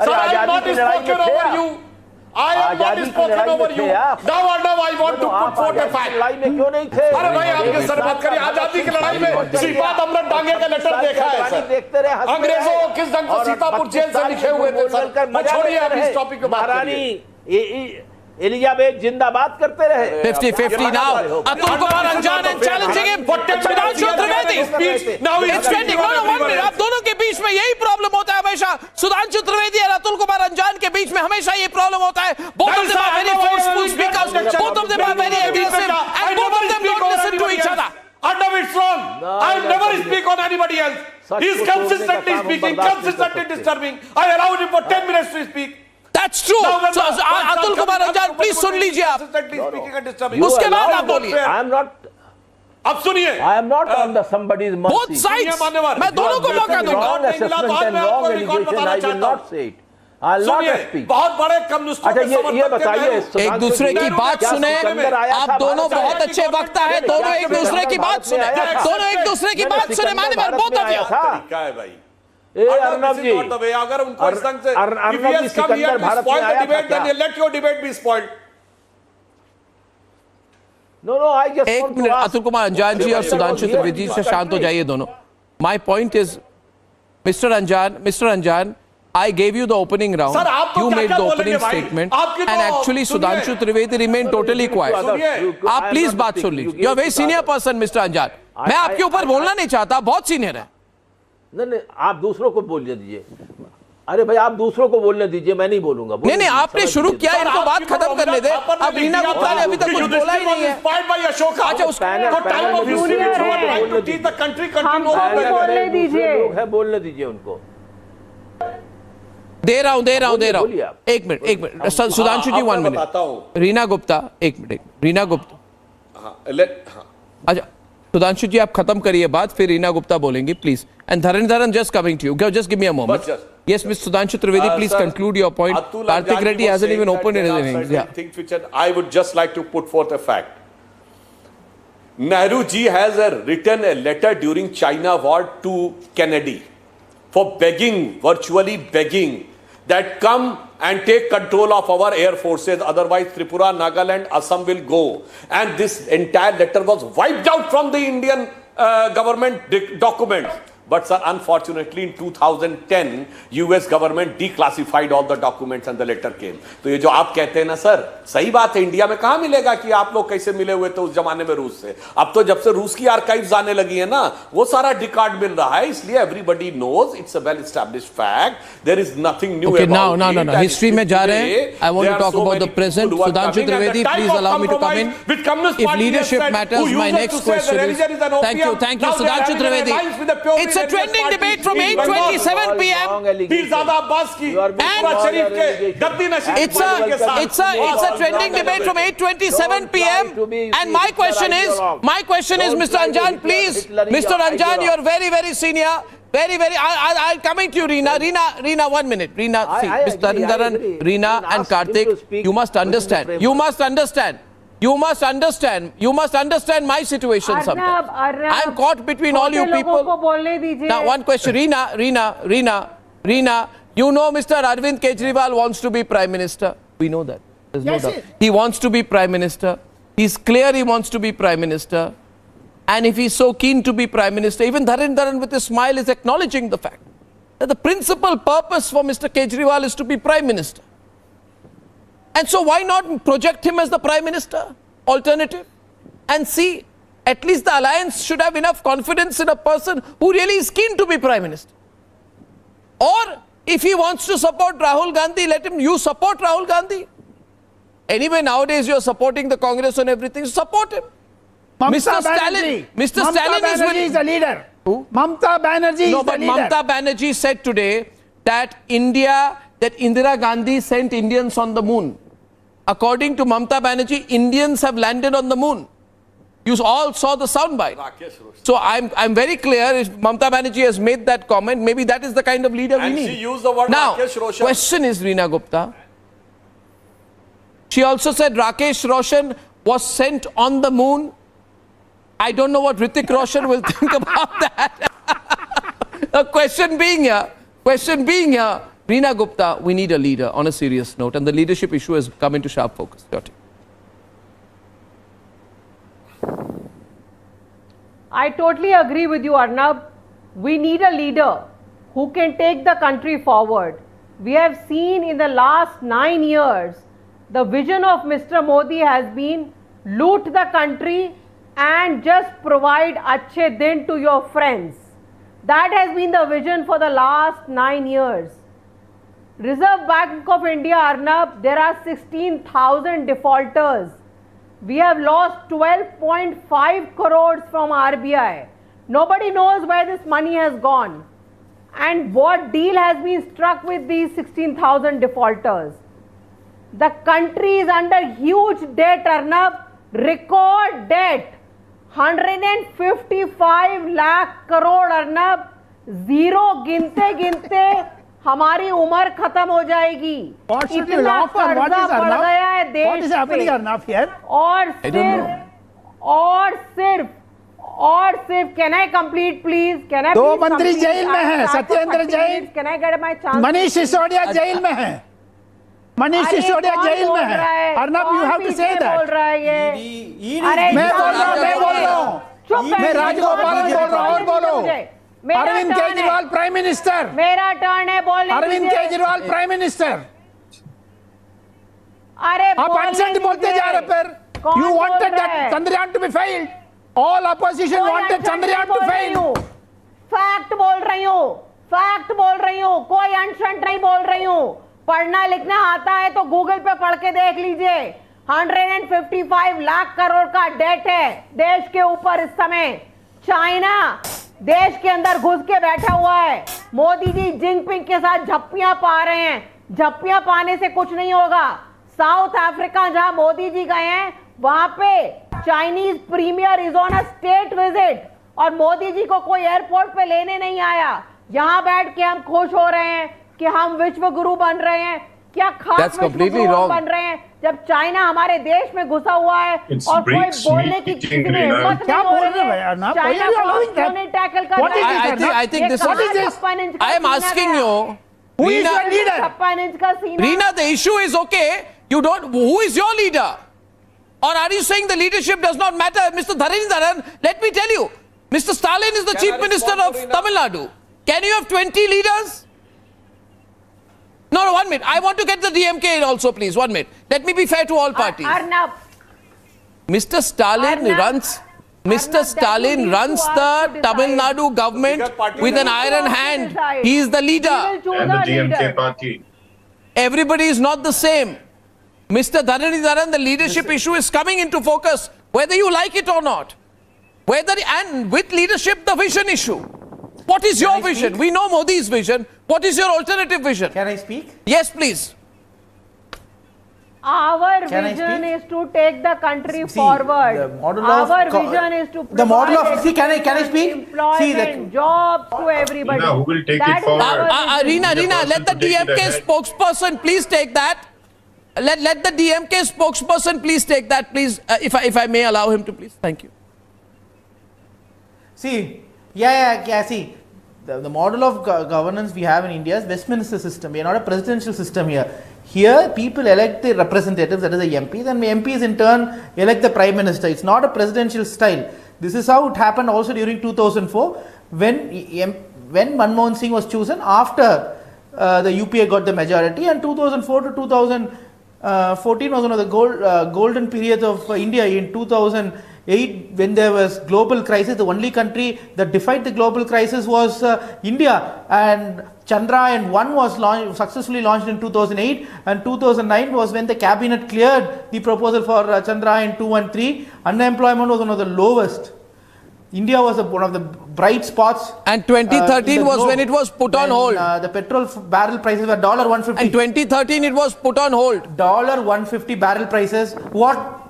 अरे आजादी की लड़ाई में थे. I am not spoken over you. Now Arnab, I want to put forth a fact. लड़ाई में क्यों नहीं थे? अरे भाई, आपके सर बात करिए. आजादी की लड़ाई में श्रीपाद अमृत डांगे का लेटर देखा है सर. देखते रहे. अंग्रेजों किस ढंग से सीतापुर जेल से लिखे हुए थे सर. छोड़िए आप इस टॉपिक पे बात करिए. एलिजाबेथ जिंदाबाद करते रहे. 50-50 now. अतुल कुमार अंजान and challenging him. Sudhanshu Trivedi. Now it's trending. No, 1 minute. आप दोनों के बीच में यही प्रॉब्लम होता है हमेशा. सुधांशु त्रिवेदी और अतुल कुमार अंजान के बीच में हमेशा ये प्रॉब्लम होता है. Both of them are very forceful speakers. Both of them are very aggressive, and both of them don't listen to each other. Arnab, it's wrong. I never speak on anybody else. He is consistently speaking, consistently disturbing. I allowed him for 10 minutes to speak. That's true. So, Atul Kumar अंजान, please सुन लीजिए आप. उसके बाद आप बोलिए. I am not. अब सुनिए. I am not on the somebody's mercy. Both sides. मैं दोनों को मौका दूंगा. Wrong assessment and wrong allegation. I will not say it. I'll not speak. बहुत बड़े कम्युनिस्टों के समर्थक हैं. एक दूसरे की बात सुने. आप दोनों बहुत अच्छे वक्ता है. दोनों एक दूसरे की बात सुने. दोनों एक दूसरे की बात सुने. माने पर बहुत तरीका है भाई. अर्नब जी, अगर उनको इस ढंग से अर्नब जी सिकंदर भारत में आया था क्या? Let your debate be spoiled. No, I just एक मिनट. अतुल कुमार अंजान जी और सुधांशु त्रिवेदी से शांत हो जाइए दोनों. My point is, Mr. Anjan, I gave you the opening round. You made the opening statement, and actually Sudhanshu Trivedi remained totally quiet. आप please बात सुन लीजिए. You are very senior person, Mr. Anjan. मैं आपके ऊपर बोलना नहीं चाहता. बहुत सीनियर है. नहीं, आप दूसरों को बोलने दीजिए. अरे भाई, आप दूसरों को बोलने दीजिए, मैं नहीं बोलूंगा. नहीं, आपने शुरू किया, इनको बात खत्म करने दे. अब रीना गुप्ता ने अभी तक कुछ बोला ही नहीं है. अच्छा, उसको बोलने दीजिए उनको. दे रहा हूं. एक मिनट. सुधांशु जी 1 मिनट. रीना गुप्ता 1 मिनट. रीना गुप्ता. अच्छा, सुधांशु जी आप खत्म करिए बात, फिर रीना गुप्ता बोलेंगी प्लीज. एंड धरण just coming to you. Just give me a moment. Yes, Mr. Sudhanshu Trivedi, please conclude your point. Karthik Reddy hasn't even opened his innings. Yeah. Things which I would just like to put forth a fact. Nehru ji has written a letter during China war to Kennedy for begging, virtually begging, that come and take control of our air forces, otherwise Tripura, Nagaland, Assam will go. And this entire letter was wiped out from the Indian government documents. But sir, unfortunately in 2010 US government declassified all the documents and the letter came. तो ये जो आप कहते हैं ना sir, सही बात है, इंडिया में कहां मिलेगा कि आप लोग कैसे मिले हुए थे उस जमाने में रूस से. अब तो जब से रूस की आर्काइव्स आने लगी है ना, वो सारा रिकॉर्ड मिल रहा है, इसलिए everybody knows it's a well established fact. There is nothing new okay, about it. No. History में जा रहे हैं. I want to talk about the present. Sudhanshu Trivedi, please allow me to come in. If leadership matters, my next question is. Thank you, Sudhanshu Trivedi. It's a trending debate from 8:27 p.m. It's a trending debate from 8:27 p.m. And my question is, Mr. Anjan, please, Mr. Anjan, you're very, very senior. Very. I'll coming to you, Reena. Reena, 1 minute. Reena, see, Mr. Dharan, Reena and Karthik, you must understand. You must understand my situation sometimes. I'm caught between all you people. Now, one question. Reena, you know Mr. Arvind Kejriwal wants to be Prime Minister. We know that. There's no doubt. He wants to be Prime Minister. He's clear he wants to be Prime Minister. And if he's so keen to be Prime Minister, even Dharan with a smile is acknowledging the fact that the principal purpose for Mr. Kejriwal is to be Prime Minister. And so why not project him as the Prime Minister alternative and see, at least the alliance should have enough confidence in a person who really is keen to be Prime Minister. Or if he wants to support Rahul Gandhi, you support Rahul Gandhi. Anyway, nowadays you're supporting the Congress on everything, support him. Mr. Stalin is the leader. Who? Mamata Banerjee is the leader. Mamata Banerjee said today that Indira Gandhi sent Indians on the moon. According to Mamata Banerjee, Indians have landed on the moon. You all saw the soundbite. So I'm very clear, if Mamata Banerjee has made that comment, maybe that is the kind of leader we need. She used the word now, Rakesh Roshan. Question is, Reena Gupta, she also said Rakesh Roshan was sent on the moon. I don't know what Hrithik Roshan will think about that. The question being here, Reena Gupta, we need a leader on a serious note, and the leadership issue has come into sharp focus. I totally agree with you, Arnab. We need a leader who can take the country forward. We have seen in the last 9 years, the vision of Mr. Modi has been loot the country and just provide achhe din to your friends. That has been the vision for the last 9 years. Reserve Bank of India, Arnab, there are 16,000 defaulters. We have lost 12.5 crores from RBI. Nobody knows where this money has gone and what deal has been struck with these 16,000 defaulters. The country is under huge debt, Arnab, record debt. 155 lakh crore, Arnab. Zero गिनते हमारी उम्र खत्म हो जाएगी. इतना कर्जा बढ़ गया है देश What is happening, Arnab, here? और सिर्फ can I complete please? Can I? 2 मंत्री जेल में हैं, Satyendra Jain. Can I get my chance? Manish Sisodia जेल में हैं. मनीष सिसोदिया जेल में है. Arnab, you have to say that. बोल रहा है ये. मैं बोल रहा हूँ. मैं राजगोपाल बोल रहा हूँ. और बोलो. Arvind Kejriwal prime minister. मेरा टर्न है बोलने. Arvind Kejriwal prime minister. अरे आप एब्सेंट बोलते जा रहे पर. You wanted that Chandrayaan to be failed. All opposition wanted Chandrayaan to fail. Fact बोल रही हूँ. कोई अनशंट नहीं बोल रही हूँ. पढ़ना लिखना आता है तो गूगल पे पढ़ के देख लीजिए. 155 लाख करोड़ का डेट है देश के ऊपर इस समय. चाइना देश के अंदर घुस के बैठा हुआ है. मोदी जी जिनपिंग के साथ झप्पियां पा रहे हैं. झप्पियां पाने से कुछ नहीं होगा. साउथ अफ्रीका जहां मोदी जी गए हैं वहां पे Chinese premier is on a state visit और मोदी जी को कोई एयरपोर्ट पे लेने नहीं आया। यहाँ बैठ के हम खुश हो रहे हैं कि हम विश्व गुरु बन रहे हैं। क्या खास विश्व गुरु बन रहे हैं जब चाइना हमारे देश में घुसा हुआ है और कोई बोलने की किसी में हिम्मत नहीं हो रही है। चाइना को उन्हें टैकल कर रहे हैं। I think this is. I am asking you. Who is your leader? Reena, the issue is okay. You don't. Who is your leader? Or are you saying the leadership does not matter? Mr. Dharanidharan, let me tell you, Mr. Stalin is the chief minister of Tamil Nadu. Can you have 20 leaders? No, 1 minute. I want to get the DMK in also, please. 1 minute. Let me be fair to all parties. Arnab. Mr. Stalin runs. Mr. Stalin runs the Tamil Nadu government with an iron hand. He is the leader. And the DMK party. Everybody is not the same. Mr. Dharanidharan, the leadership issue is coming into focus, whether you like it or not. And with leadership, the vision issue. What is your vision? We know Modi's vision. What is your alternative vision? Can I speak? Yes, please. Our vision is to take the country forward. Our vision is to the model of can I speak? Employment, jobs to everybody. Who will take it forward? Reena, let the DMK spokesperson please take that. Let the DMK spokesperson please take that, please, if I may allow him to, please. Thank you. See, see, the model of governance we have in India is Westminster system. We are not a presidential system here. Here, people elect the representatives, that is the MPs, and MPs in turn elect the Prime Minister. It's not a presidential style. This is how it happened also during 2004 when Manmohan Singh was chosen after the UPA got the majority, and 2004 to 2014 was one of the golden periods of India. In 2008, when there was global crisis, the only country that defied the global crisis was India, and Chandrayaan-1 was successfully launched in 2008, and 2009 was when the cabinet cleared the proposal for Chandrayaan-2 and 3. Unemployment was one of the lowest. India was one of the bright spots. And 2013 was when it was put on hold. The petrol barrel prices were $1.50. And 2013 it was put on hold. $1.50 barrel prices. What?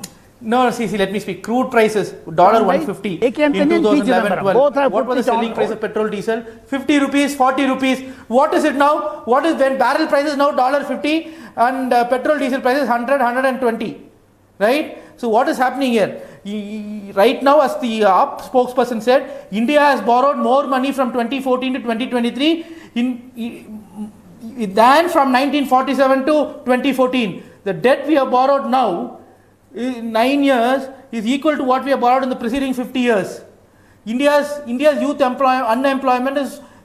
No, see, let me speak. Crude prices, $1.50 in 2011-12. What was the selling price of petrol, diesel? 50 rupees, 40 rupees. What is it now? What is when barrel prices now $1.50 and petrol, diesel prices 100, 120, right? So what is happening here? Right now, as the spokesperson said, India has borrowed more money from 2014 to 2023 than from 1947 to 2014. The debt we have borrowed now in 9 years is equal to what we have borrowed in the preceding 50 years. India's youth unemployment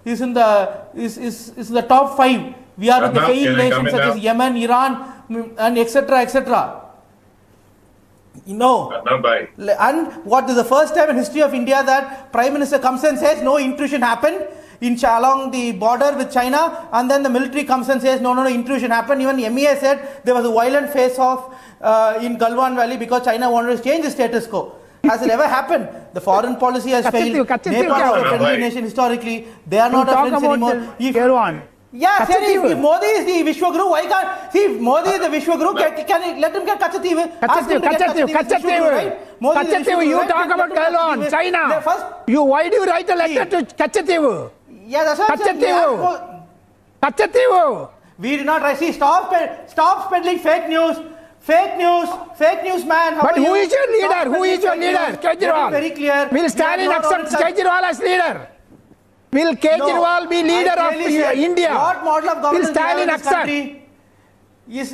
is in the top 5. We are with the failed nations such as Yemen, Iran, and etc. etc. No. And what is the first time in history of India that Prime Minister comes and says no intrusion happened along the border with China, and then the military comes and says no intrusion happened. Even MEA said there was a violent face-off in Galwan Valley because China wanted to change the status quo. Has it ever happened? The foreign policy has failed. Nepal is a friendly nation historically. They are not our friends anymore. Yeah, if Modi is the Vishwaguru, why can't... See, if Modi is the Vishwaguru, can he let him get Kachativ? Kachativ, you talk about Galwan, China. Why do you write a letter to Kachativ? Yeah, that's what I'm saying. Kachativ. We did not write. See, stop peddling fake news. Fake news, man. But who is your leader? Who is your leader? Kejriwal. Very clear. Will Stalin accept Kejriwal as leader? Will Kejriwal be leader of India? What model of governance will Stalin accept?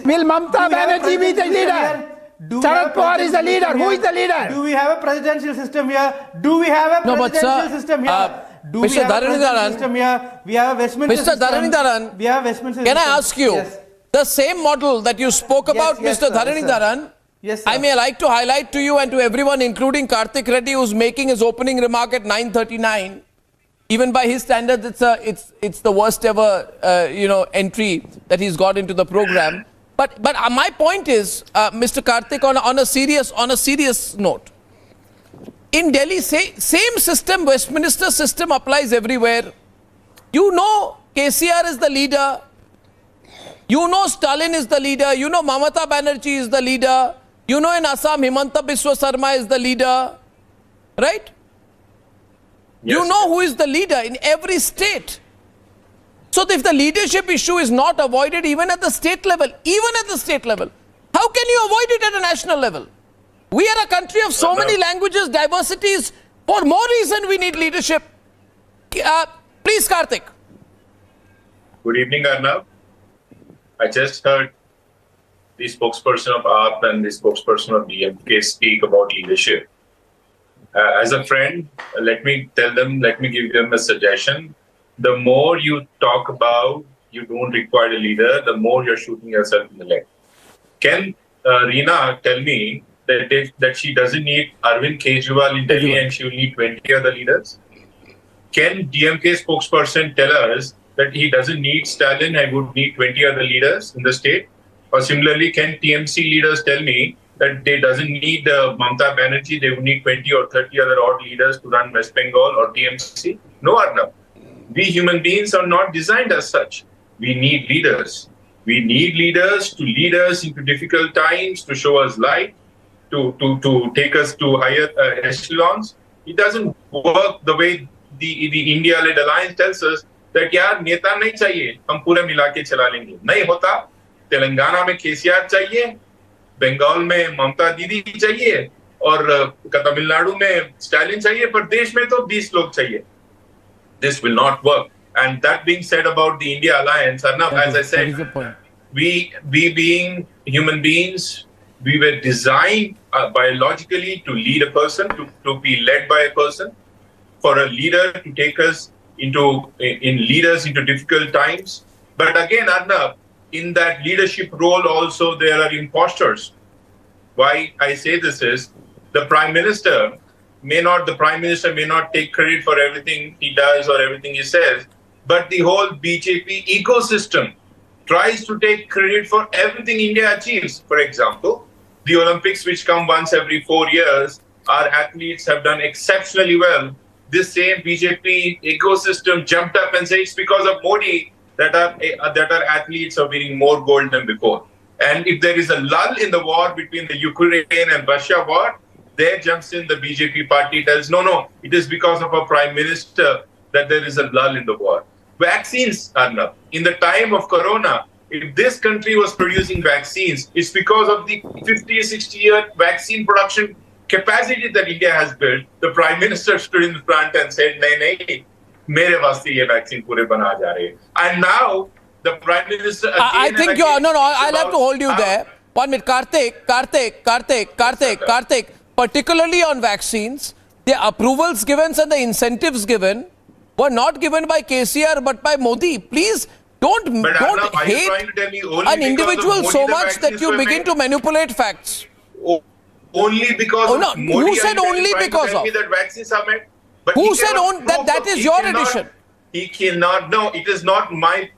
Will Mamata Banerjee be the leader? Sharad Pawar is the leader. Who is the leader? Do we have a presidential system here? Do we have a presidential system here? Mr. Dharanidharan, we have a Westminster system. Mr. Dharanidharan, we have Westminster can I ask you, the same model that you spoke about, Mr. Dharanidharan, I may like to highlight to you and to everyone, including Karthik Reddy, who's making his opening remark at 9:39. Even by his standards, it's the worst ever entry that he's got into the program. But my point is, Mr. Karthik, on a serious note, in Delhi, same system, Westminster system applies everywhere. You know KCR is the leader. You know Stalin is the leader. You know Mamata Banerjee is the leader. You know, in Assam, Himanta Biswa Sarma is the leader, right? You know who is the leader in every state. So if the leadership issue is not avoided even at the state level, how can you avoid it at a national level? We are a country of so many languages, diversities. For more reason, we need leadership. Please, Karthik. Good evening, Arnab. I just heard the spokesperson of AAP and the spokesperson of DMK speak about leadership. As a friend, let me give them a suggestion. The more you talk about you don't require a leader, the more you're shooting yourself in the leg. Can Reena tell me that she doesn't need Arvind Kejriwal in Delhi and she will need 20 other leaders? Can DMK spokesperson tell us that he doesn't need Stalin and would need 20 other leaders in the state? Or similarly, can TMC leaders tell me that they doesn't need Mamata Banerjee, they would need 20 or 30 other odd leaders to run West Bengal or TMC? No, Arnab. We human beings are not designed as such. We need leaders. We need leaders to lead us into difficult times, to show us light, to take us to higher echelons. It doesn't work the way the India-led alliance tells us that यार नेता नहीं चाहिए, हम पूरे मिला के चला लेंगे. नहीं होता. तेलंगाना में केसीआर चाहिए, बंगाल में ममता दीदी चाहिए और तमिलनाडु में स्टालिन चाहिए, पर देश में तो 20 लोग चाहिए. This will not work. And that being said about the India alliance, Arnab, as I said, we being human beings, we were designed biologically to lead a person, to be led by a person, for a leader to take us lead us into difficult times. But again, Arnab, in that leadership role also there are imposters. Why I say this is, the Prime Minister may not take credit for everything he does or everything he says, but the whole BJP ecosystem tries to take credit for everything India achieves. For example, the Olympics, which come once every 4 years, our athletes have done exceptionally well. This same BJP ecosystem jumped up and said it's because of Modi that our athletes are winning more gold than before. And if there is a lull in the war between the Ukraine and Russia war, there jumps in the BJP party, tells no, it is because of our Prime Minister that there is a lull in the war. Vaccines, Arnab, in the time of Corona, if this country was producing vaccines, it's because of the 50-60-year vaccine production capacity that India has built. The Prime Minister stood in the front and said, nahi, mere vaste ye vaccine pure bana ja rahe. And now, the Prime Minister again I think you're, I'll have to hold you there. 1 minute, Karthik. Particularly on vaccines, the approvals given and the incentives given were not given by KCR but by Modi. Please don't hate an individual so much that you begin to manipulate facts. Only because of Modi. Who said only because of? That vaccines are made. But who said that is your addition? He cannot. No, it is not my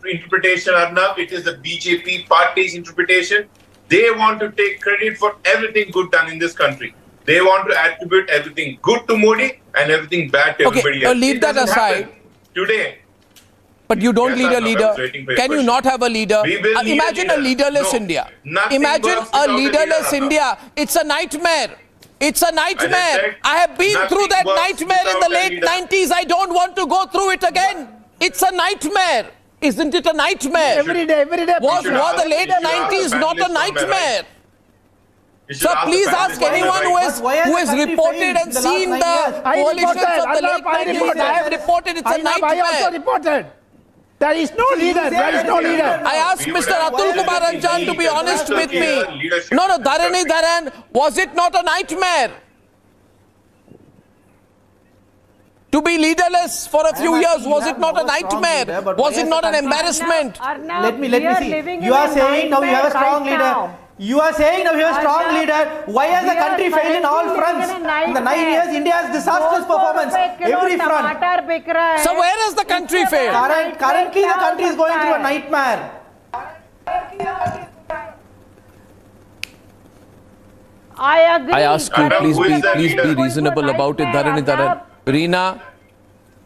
interpretation, Arnab. It is the BJP party's interpretation. They want to take credit for everything good done in this country. They want to attribute everything good to Modi and everything bad to everybody else. Leave that aside. Today. But you don't lead a leader. Can you not have a leader? Imagine a leaderless India. Imagine a leaderless India. It's a nightmare. It's a nightmare. I have been through that nightmare in the late 90s. I don't want to go through it again. It's a nightmare. Isn't it a nightmare? Every day. Was the late 90s not a nightmare? So please ask anyone who has reported and seen the coalitions of the late 90s. I have reported it's a nightmare. I also reported. There is no leader. I asked Mr. Atul Kumar Anjan to be honest with me. No, Dharan, was it not a nightmare? To be leaderless for a few years, was it not a nightmare? Was it not an embarrassment? Let me see. You are saying now you have a strong leader. You are saying now you have a strong leader. Why has the country failed in all fronts? In the 9 years, India has disastrous performance. Every front. So where has the country failed? Currently, the country is going through a nightmare. I agree. I ask you, please be reasonable about it, Dharan.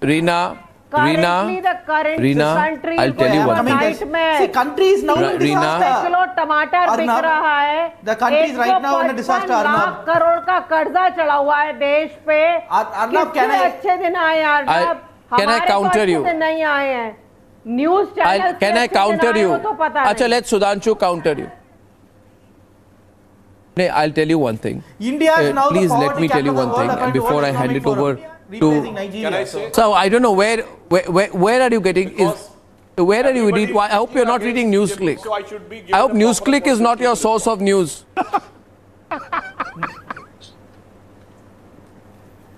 Reena, Currently, the current country I'll tell you one thing. See, country is now in a disaster. Kilo टमाटर बिक रहा है. The country is right now in a disaster. 155 lakh crore का कर्जा चढ़ा हुआ है देश पे. Arnab, can I? अच्छे दिन आए Arnab. Can I counter you? नहीं आए हैं. News channels. Can I counter you? अच्छा, let Sudhanshu counter you. I'll tell you one thing. India is now please the let me tell you one thing, and before I hand it over to. Can I say? So I don't know where are you getting where are you reading? I hope you're not reading NewsClick. So I should be. I hope NewsClick is not your source of news.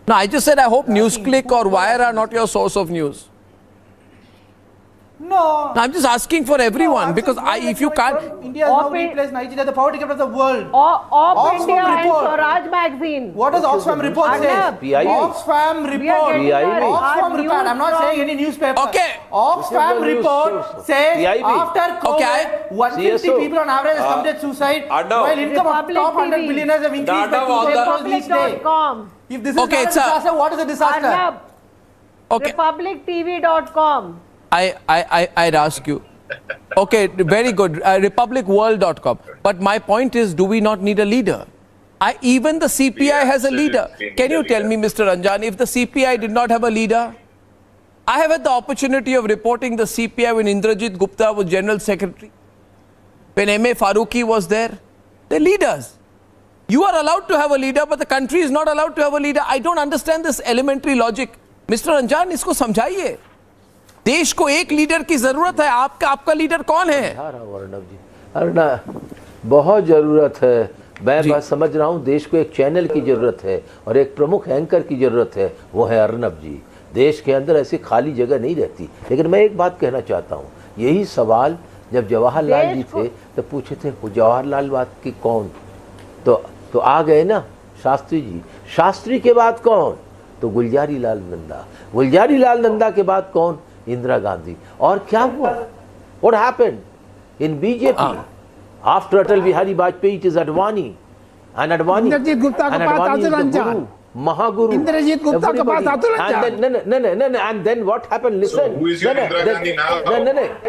No, I just said I hope NewsClick or Wire are not your source of news. No. I'm just asking for everyone because if you can't. India has now replaced Nigeria, the poverty capital of the world. Of India and Swaraj magazine. What does Oxfam report say? Oxfam report. Oxfam report. I'm not saying any newspaper. Okay. Oxfam report says after COVID, 150 people on average have committed suicide, while income of top 100 billionaires have increased by 2 crores each day. If this is not a disaster, what is a disaster? Okay. RepublicTV.com. I'd ask you. Okay, very good. RepublicWorld.com. But my point is, do we not need a leader? Even the CPI has a leader. Can you tell me, Mr. Ranjan, if the CPI did not have a leader? I have had the opportunity of reporting the CPI when Indrajit Gupta was General Secretary. When M.A. Farooqi was there. They're leaders. You are allowed to have a leader, but the country is not allowed to have a leader. I don't understand this elementary logic. Mr. Ranjan, इसको समझाइए. देश को एक leader की जरूरत है. आपका leader कौन है? अर्नब जी, अर्नब बहुत जरूरत है. मैं बस समझ रहा हूँ देश को एक चैनल की जरूरत है और एक प्रमुख एंकर की जरूरत है. वो है अर्नब जी. देश के अंदर ऐसी खाली जगह नहीं रहती. लेकिन मैं एक बात कहना चाहता हूँ. यही सवाल जब जवाहरलाल जी थे तो पूछे थे जवाहरलाल बात की कौन, तो आ गए ना शास्त्री जी. शास्त्री के बाद कौन? तो गुलजारी लाल नंदा. गुलजारी लाल नंदा के बाद कौन? इंदिरा गांधी. और क्या हुआ? What happened in BJP after Atal Bihari Vajpayee? It is Advani, and Advani. Indrajit Gupta के पास अतुल अंजान. Mahaguru. इंद्रजीत गुप्ता के पास अतुल अंजान. And then what happened? Listen. So who is your Indira Gandhi now? No.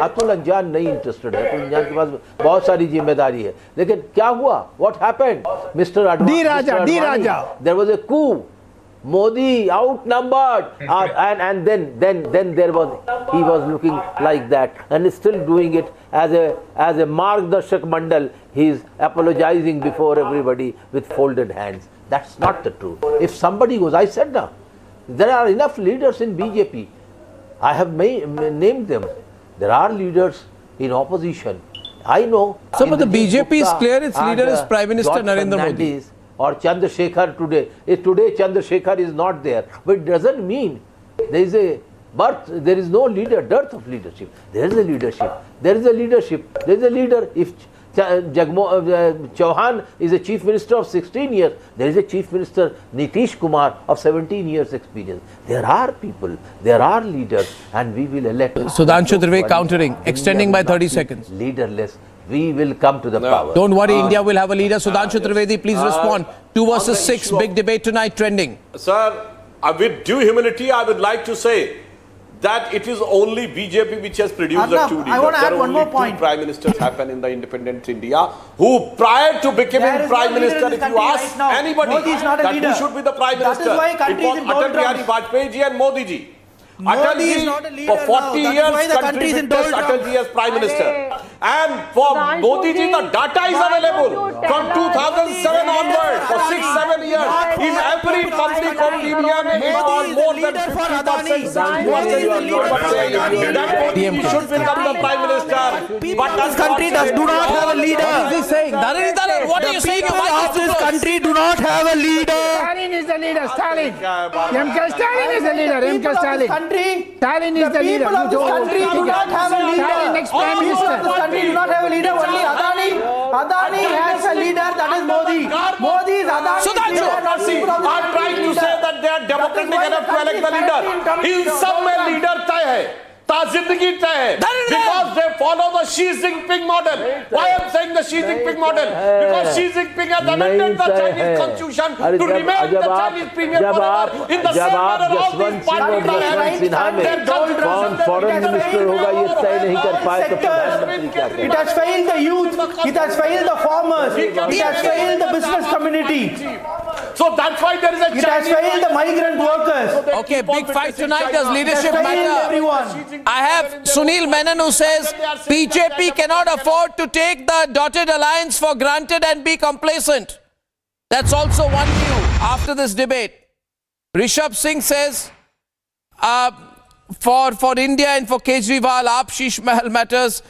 Atul अंजान नहीं interested है. अतुल अंजान के पास बहुत सारी जिम्मेदारी है. लेकिन क्या हुआ? What happened? Mr. Advani. D Raja. There was a coup. Modi outnumbered, and then there was, he was looking like that, and still doing it as a Margdarshak Mandal. He is apologizing before everybody with folded hands. That's not the truth. If somebody goes, I said now, there are enough leaders in BJP. I have named them. There are leaders in opposition. I know. Some of the BJP is clear. Its leader is Prime Minister Narendra Modi. Or Chandrasekhar today. Today Chandrasekhar is not there. But it doesn't mean there is a birth, there is no dearth of leadership. There is a leadership. There is a leadership. There is a leader. If Chauhan is a chief minister of 16 years, there is a chief minister Nitish Kumar of 17 years experience. There are people, there are leaders, and we will elect. Sudhanshu Trivedi countering, extending by 30 seconds. Leaderless. We will come to the power. Don't worry, India will have a leader. Sudhanshu Trivedi, please respond. 2 versus 6, big debate tonight trending. Sir, with due humility, I would like to say that it is only BJP which has produced the two leaders. I want to add one more point. Two prime ministers happen in the independent India who, prior to becoming prime minister, if you ask anybody that who should be the prime minister, it was Atal Bihari Vajpayee ji and Modi ji. Atal ji for 40 years contributed Atal ji as prime minister, and for Modi ji the data is available from 2007 onward for 6-7 years. In every public opinion, it was more than 50% that Modi should become the prime minister. But this country do not have a leader. What is he saying? What are you saying? The people of this country do not have a leader. Stalin is the leader. Stalin. M.K. Stalin is the leader. M.K. Stalin. Stalin is the leader. The people of this country do not have a leader. Stalin, next prime minister. The people of this country do not have a leader. Only Adani has a leader. That is Modi. Modi is Adani's leader. I'm trying to say that they are democratic enough to elect the leader. In सब में leader तय है. जिंदगी तय है because they follow the Xi Jinping model. Why I'm saying the Xi Jinping model? Because Xi Jinping has amended the Chinese constitution to remain the Chinese premier forever in the same manner all these parties are having. कौन foreign minister होगा ये तय नहीं कर पाए तो प्रधानमंत्री क्या करें? It has failed the youth, it has failed the farmers, it has failed the business community. So that's why there is a It has failed the migrant workers. Okay, big fight tonight. Does leadership matter? Everyone. I have Sunil Menon who says BJP cannot afford to take the dotted alliance for granted and be complacent. That's also one view after this debate. Rishabh Singh says for India and for Kejriwal, Aap Sheesh Mahal matters.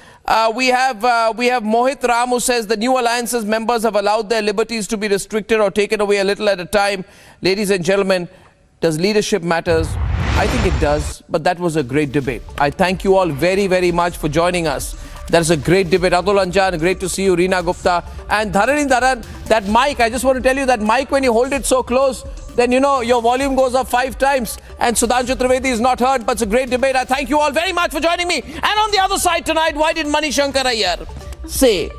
We have Mohit Ram who says the new alliance's members have allowed their liberties to be restricted or taken away a little at a time. Ladies and gentlemen, does leadership matters? I think it does, but that was a great debate. I thank you all very, very much for joining us. That's a great debate. Atul Anjan, great to see you. Reena Gupta and Dharan, that mic, I just want to tell you that mic, when you hold it so close, then you know your volume goes up 5 times and Sudhanshu Trivedi is not heard, but it's a great debate. I thank you all very much for joining me. And on the other side tonight, why did Shankar Aiyar say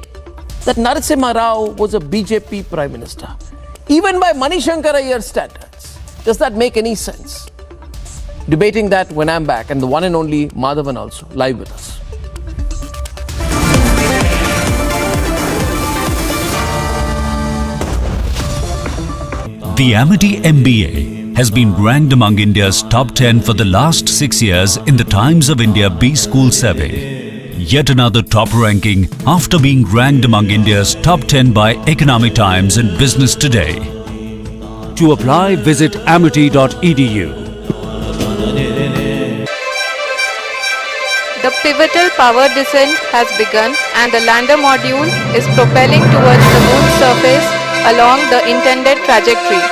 that Narasimha Rao was a BJP Prime Minister? Even by Shankar Aiyar's standards, does that make any sense? Debating that when I'm back, and the one and only Madhavan also live with us. The Amity MBA has been ranked among India's top 10 for the last 6 years in the Times of India B-School survey. Yet another top ranking after being ranked among India's top 10 by Economic Times and Business Today. To apply, visit amity.edu. The pivotal power descent has begun and the lander module is propelling towards the moon's surface along the intended trajectory.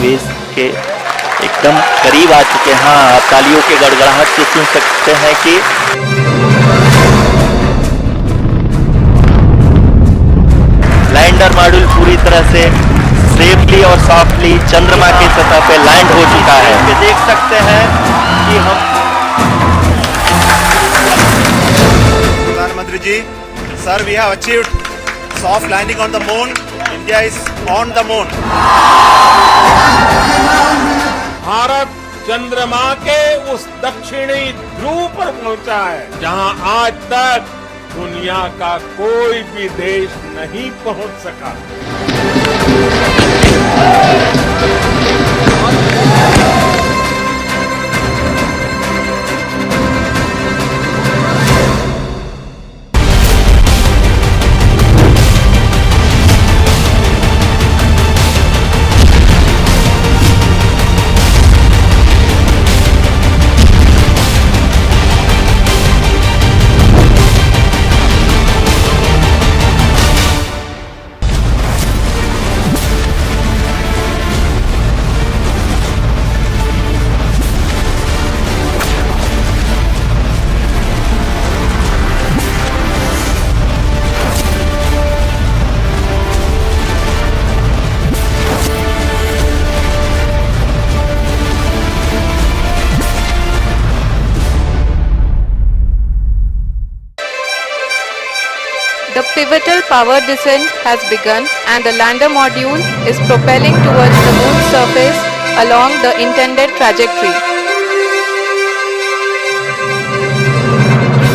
Base के एकदम करीब आ चुके हैं। हाँ, आप तालियों के गड़गड़ाहट से सुन सकते हैं कि लैंडर मॉड्यूल पूरी तरह से सेफली और सॉफ्टली चंद्रमा की सतह पे लैंड हो चुका है। ये देख सकते हैं कि हम प्रधानमंत्री जी, sir, we have achieved soft landing on the moon. India is on the moon. Bharat चंद्रमा के उस दक्षिणी ध्रुव पर पहुंचा है जहां आज तक दुनिया का कोई भी देश नहीं पहुंच सका। The pivotal power descent has begun and the lander module is propelling towards the moon's surface along the intended trajectory.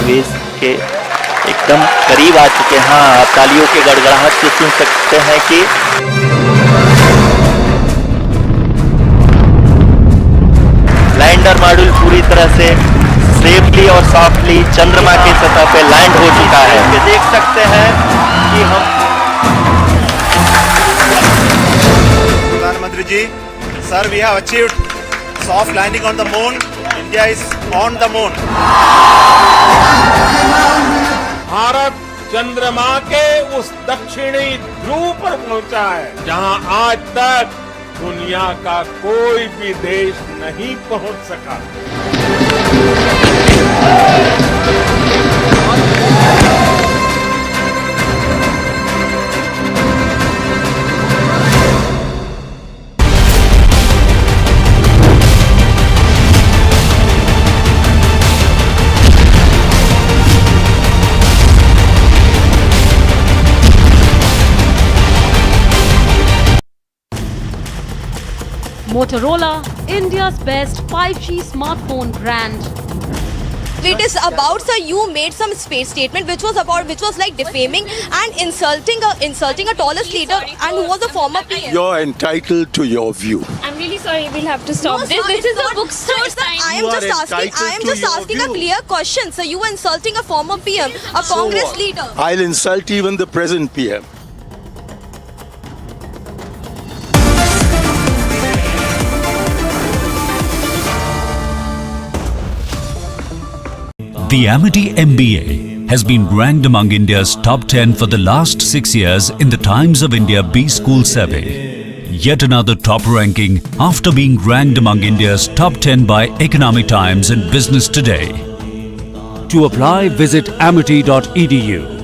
Base के एकदम करीब आ चुके हैं। हाँ, आप तालियों के गड़गड़ाहट से सुन सकते हैं कि लैंडर मॉड्यूल पूरी तरह से सेफली और सॉफ्टली चंद्रमा की सतह पे लैंड हो चुका है। ये देख सकते हैं कि हम प्रधानमंत्री जी, sir, we have achieved soft landing on the moon. India is on the moon. Bharat चंद्रमा के उस दक्षिणी ध्रुव पर पहुंचा है जहां आज तक दुनिया का कोई भी देश नहीं पहुंच सका। Motorola, India's best 5G smartphone brand. It is about, sir, you made some statement which was like defaming and insulting a tallest leader and who was a former PM. You're entitled to your view. I'm really sorry, we'll have to stop this. This is a bookstore sign. I am just asking a clear question. So you were insulting a former PM, a Congress leader. I'll insult even the present PM. The Amity MBA has been ranked among India's top 10 for the last 6 years in the Times of India B-School survey. Yet another top ranking after being ranked among India's top 10 by Economic Times and Business Today. To apply, visit amity.edu.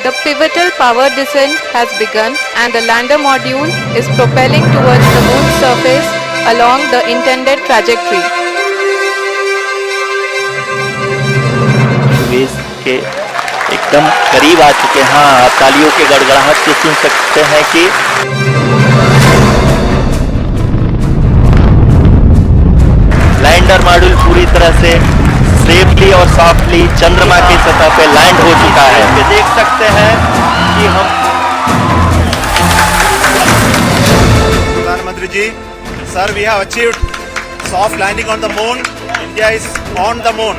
The pivotal power descent has begun and the lander module is propelling towards the moon's surface along the intended trajectory. Base के एकदम करीब आ चुके हैं। हाँ, आप तालियों के गड़गड़ाहट से सुन सकते हैं कि लैंडर मॉड्यूल पूरी तरह से सेफली और सॉफ्टली चंद्रमा की सतह पे लैंड हो चुका है। ये देख सकते हैं कि हम प्रधानमंत्री जी, sir, we have achieved soft landing on the moon. India is on the moon.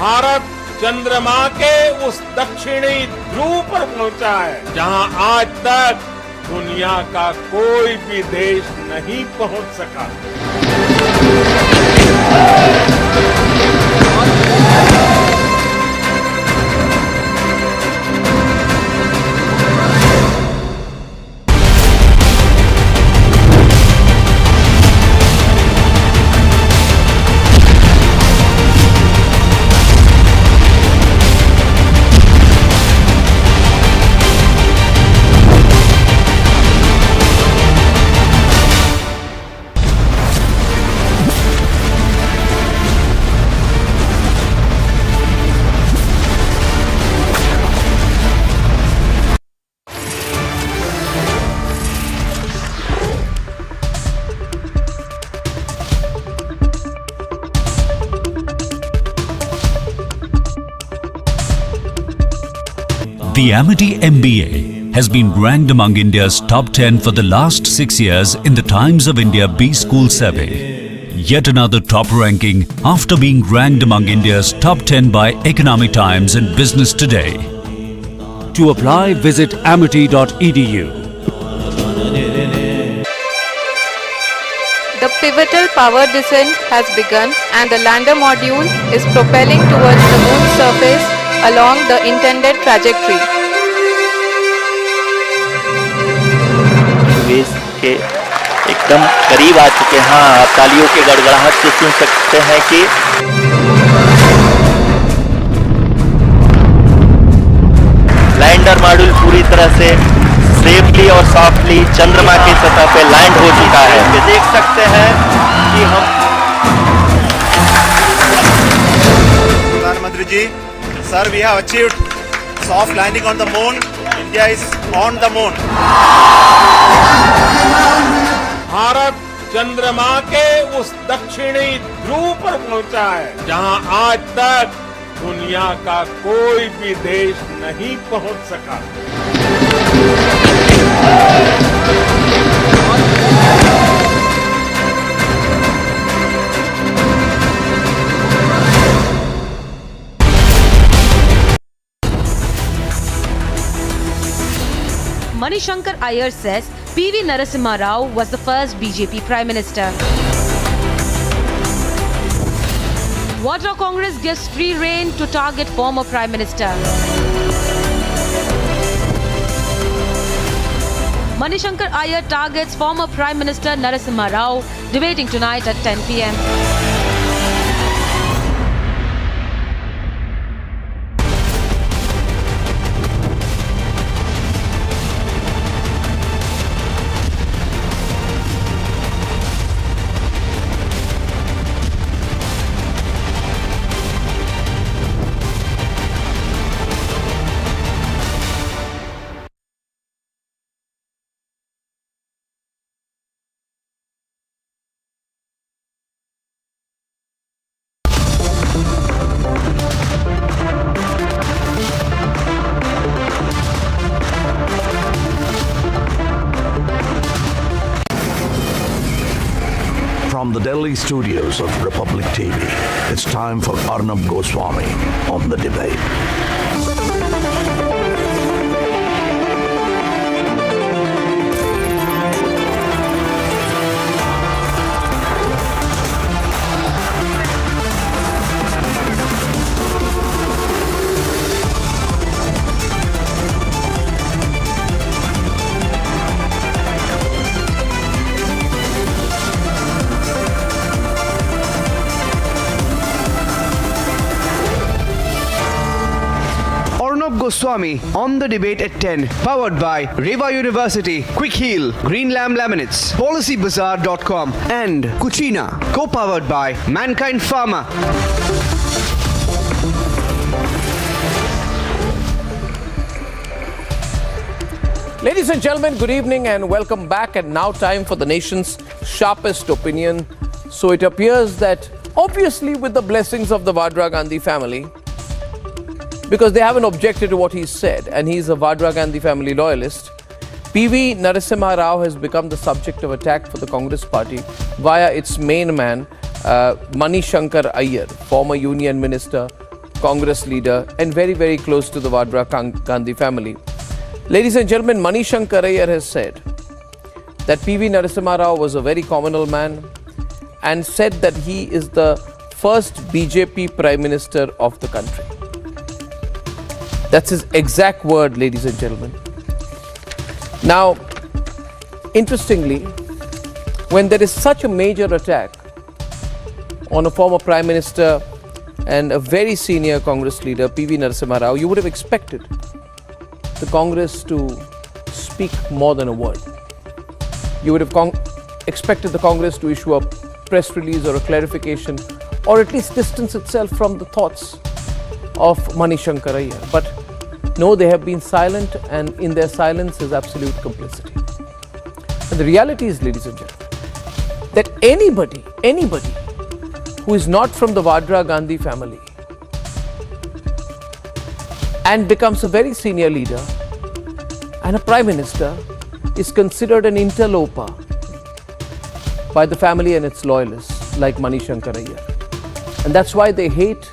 Bharat चंद्रमा के उस दक्षिणी ध्रुव पर पहुंचा है जहां आज तक दुनिया का कोई भी देश नहीं पहुंच सका। The Amity MBA has been ranked among India's top 10 for the last 6 years in the Times of India B-School survey. Yet another top ranking after being ranked among India's top 10 by Economic Times and Business Today. To apply, visit amity.edu. The pivotal power descent has begun and the lander module is propelling towards the moon's surface along the intended trajectory. Base के एकदम करीब आ चुके हैं। हाँ, आप तालियों के गड़गड़ाहट से सुन सकते हैं कि लैंडर मॉड्यूल पूरी तरह से सेफली और सॉफ्टली चंद्रमा की सतह पे लैंड हो चुका है। ये देख सकते हैं कि हम प्रधानमंत्री जी, sir, we have achieved soft landing on the moon. India is on the moon. Bharat चंद्रमा के उस दक्षिणी ध्रुव पर पहुंचा है जहां आज तक दुनिया का कोई भी देश नहीं पहुंच सका। Shankar Aiyar says PV Narasimha Rao was the first BJP Prime Minister. Vadra Congress gives free rein to target former Prime Minister. Shankar Aiyar targets former Prime Minister Narasimha Rao, debating tonight at 10 p.m. From the Delhi studios of Republic TV, it's time for Arnab Goswami on The Debate. Arnab Goswami on The Debate at 10, powered by Reva University, Quick Heal, Green Lamb Laminates, PolicyBazaar.com and Cucina, co-powered by Mankind Pharma. Ladies and gentlemen, good evening and welcome back. And now time for the nation's sharpest opinion. So it appears that obviously with the blessings of the Vadra Gandhi family, because they haven't objected to what he said and he's a Vadra Gandhi family loyalist, PV Narasimha Rao has become the subject of attack for the Congress party via its main man, Shankar Aiyar, former union minister, Congress leader and very, very close to the Vadra Gandhi family. Ladies and gentlemen, Shankar Aiyar has said that PV Narasimha Rao was a very communal man and said that he is the first BJP Prime Minister of the country. That's his exact word, ladies and gentlemen. Now, interestingly, when there is such a major attack on a former Prime Minister and a very senior Congress leader, PV Narasimha Rao, you would have expected the Congress to speak more than a word. You would have expected the Congress to issue a press release or a clarification, or at least distance itself from the thoughts of Shankar Aiyar. But no, they have been silent, and in their silence is absolute complicity. And the reality is, ladies and gentlemen, that anybody who is not from the Vadra Gandhi family and becomes a very senior leader and a prime minister is considered an interloper by the family and its loyalists like Shankar Aiyar. And that's why they hate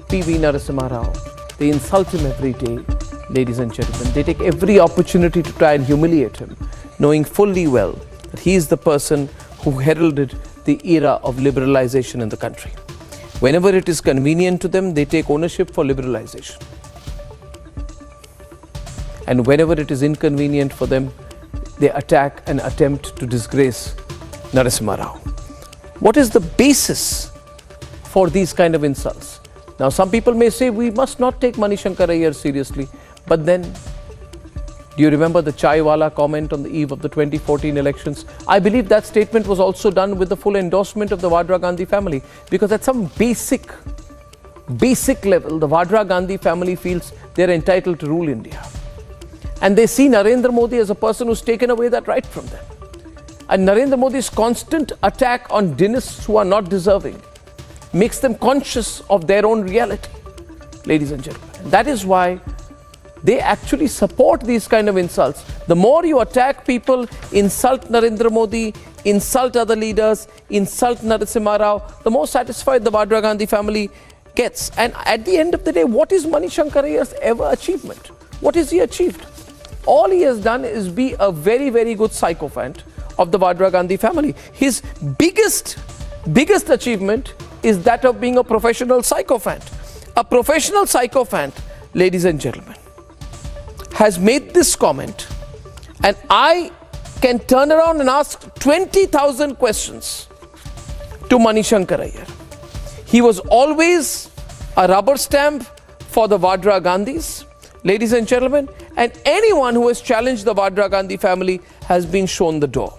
PV Narasimha Rao. They insult him every day, ladies and gentlemen. They take every opportunity to try and humiliate him, knowing fully well that he is the person who heralded the era of liberalization in the country. Whenever it is convenient to them, they take ownership for liberalization. And whenever it is inconvenient for them, they attack and attempt to disgrace Narasimha Rao. What is the basis for these kind of insults? Now, some people may say we must not take Shankar Aiyar seriously, but then, do you remember the Chaiwala comment on the eve of the 2014 elections? I believe that statement was also done with the full endorsement of the Vadra Gandhi family, because at some basic level, the Vadra Gandhi family feels they're entitled to rule India. And they see Narendra Modi as a person who's taken away that right from them. And Narendra Modi's constant attack on dynasts who are not deserving makes them conscious of their own reality, ladies and gentlemen. That is why they actually support these kind of insults. The more you attack people, insult Narendra Modi, insult other leaders, insult Narasimha Rao, the more satisfied the Vadra Gandhi family gets. And at the end of the day, what is Shankar Aiyar's ever achievement? What has he achieved? all he has done is be a very, very good sycophant of the Vadra Gandhi family. His biggest achievement is that of being a professional sycophant. A professional sycophant, ladies and gentlemen, has made this comment, and I can turn around and ask 20,000 questions to Shankar Aiyar. He was always a rubber stamp for the Vadra Gandhis, ladies and gentlemen, and anyone who has challenged the Vadra Gandhi family has been shown the door.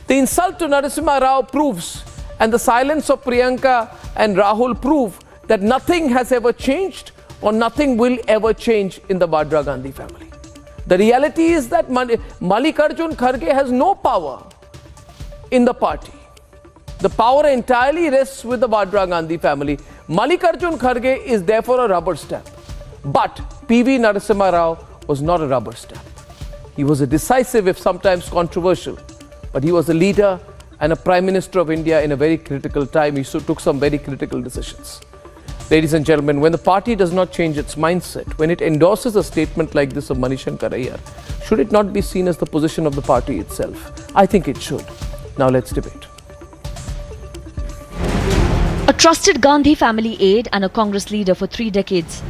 The insult to Narasimha Rao proves, and the silence of Priyanka and Rahul prove, that nothing has ever changed or nothing will ever change in the Vadra Gandhi family. The reality is that Mallikarjun Kharge has no power in the party. The power entirely rests with the Vadra Gandhi family. Mallikarjun Kharge is therefore a rubber stamp. But PV Narasimha Rao was not a rubber stamp. He was a decisive, if sometimes controversial, but he was a leader and a Prime Minister of India in a very critical time. He took some very critical decisions. Ladies and gentlemen, when the party does not change its mindset, when it endorses a statement like this of Shankar Aiyar, should it not be seen as the position of the party itself? I think it should. Now let's debate. A trusted Gandhi family aide and a Congress leader for 3 decades,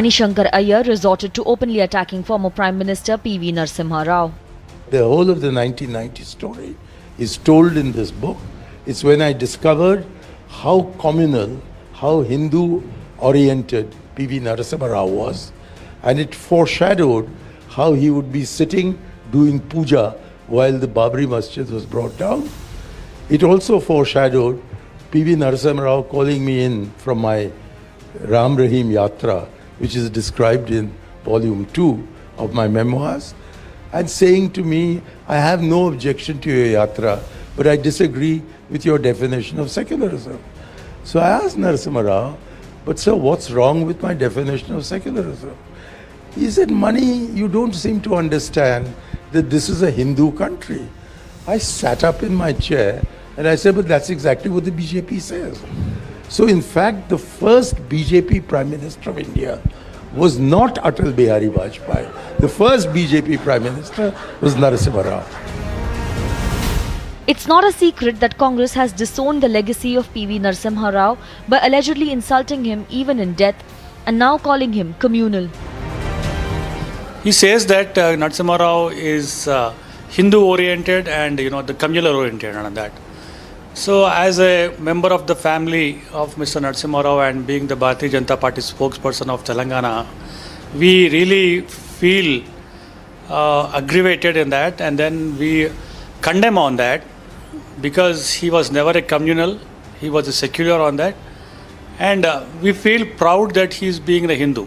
Shankar Aiyar resorted to openly attacking former Prime Minister PV Narasimha Rao. The whole of the 1990 story is told in this book. It's when I discovered how communal, how Hindu-oriented PV Narasimha Rao was, and it foreshadowed how he would be sitting doing puja while the Babri Masjid was brought down. It also foreshadowed PV Narasimha Rao calling me in from my Ram Rahim Yatra, which is described in volume 2 of my memoirs, and saying to me, I have no objection to your yatra, but I disagree with your definition of secularism. So I asked Narasimha Rao, but sir, what's wrong with my definition of secularism? He said, Mani, you don't seem to understand that this is a Hindu country. I sat up in my chair and I said, but that's exactly what the BJP says. So in fact, the first BJP Prime Minister of India was not Atal Bihari Vajpayee. The first BJP Prime Minister was Narasimha Rao. It's not a secret that Congress has disowned the legacy of PV Narasimha Rao by allegedly insulting him even in death and now calling him communal. He says that Narasimha Rao is Hindu-oriented and the communal-oriented and that. So as a member of the family of Mr. Narasimha Rao and being the Bharatiya Janata Party spokesperson of Telangana, we really feel aggravated in that, and then we condemn on that, because he was never a communal, he was a secular on that, and we feel proud that he is being a Hindu.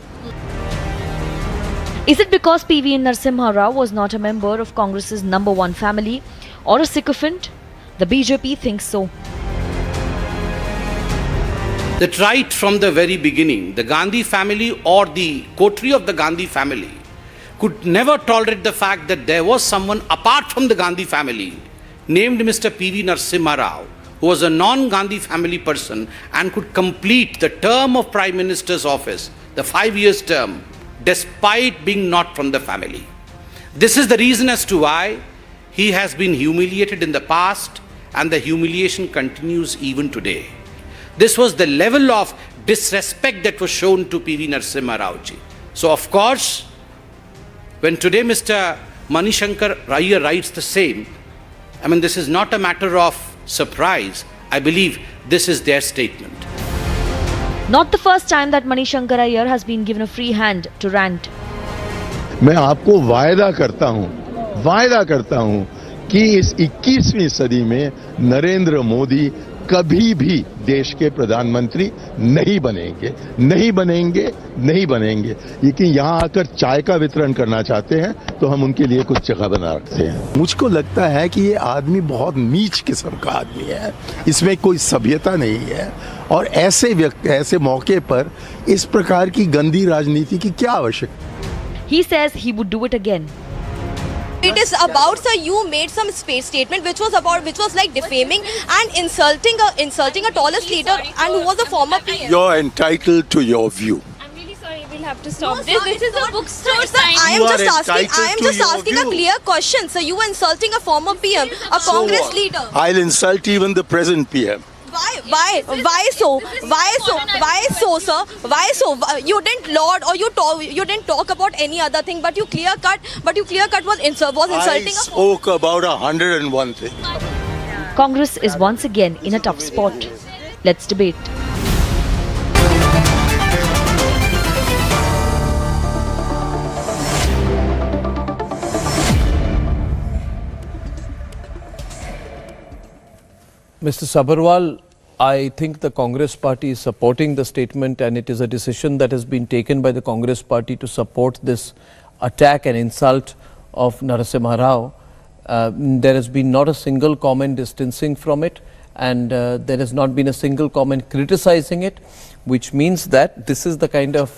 Is it because PV Narasimha Rao was not a member of Congress's #1 family or a sycophant? The BJP thinks so. That right from the very beginning, the Gandhi family or the coterie of the Gandhi family could never tolerate the fact that there was someone apart from the Gandhi family named Mr. PV Narasimha Rao, who was a non-Gandhi family person and could complete the term of Prime Minister's office, the 5 years term, despite being not from the family. This is the reason as to why he has been humiliated in the past, and the humiliation continues even today. This was the level of disrespect that was shown to PV Narasimha Rao ji. So of course, when today Mr. Shankar Aiyar writes the same, this is not a matter of surprise. I believe this is their statement. Not the first time that Shankar Aiyar has been given a free hand to rant. मैं आपको वायदा करता हूं कि इस 21वीं सदी में नरेंद्र मोदी कभी भी देश के प्रधानमंत्री नहीं बनेंगे। लेकिन यहाँ आकर चाय का वितरण करना चाहते हैं तो हम उनके लिए कुछ जगह बना रखते हैं। मुझको लगता है कि ये आदमी बहुत नीच किस्म का आदमी है, इसमें कोई सभ्यता नहीं है, और ऐसे मौके पर इस प्रकार की गंदी राजनीति की क्या आवश्यकता? He says he would do it again. It is about, sir, you made some statement which was like defaming and insulting a tallest leader and who was a former PM. You're entitled to your view. I'm really sorry. We'll have to stop this. This is a bookstore sign. I am just asking a clear question. So you insulting a former PM, a Congress leader. I'll insult even the present PM. Why so? Why so, sir? Why so? You didn't laud or you didn't talk about any other thing, but you clear cut was insulting. I spoke about 101 things. Congress is once again in a tough spot. Let's debate. Mr. Sabharwal, I think the Congress party is supporting the statement, and it is a decision that has been taken by the Congress party to support this attack and insult of Narasimha Rao. There has been not a single comment distancing from it, and there has not been a single comment criticizing it, which means that this is the kind of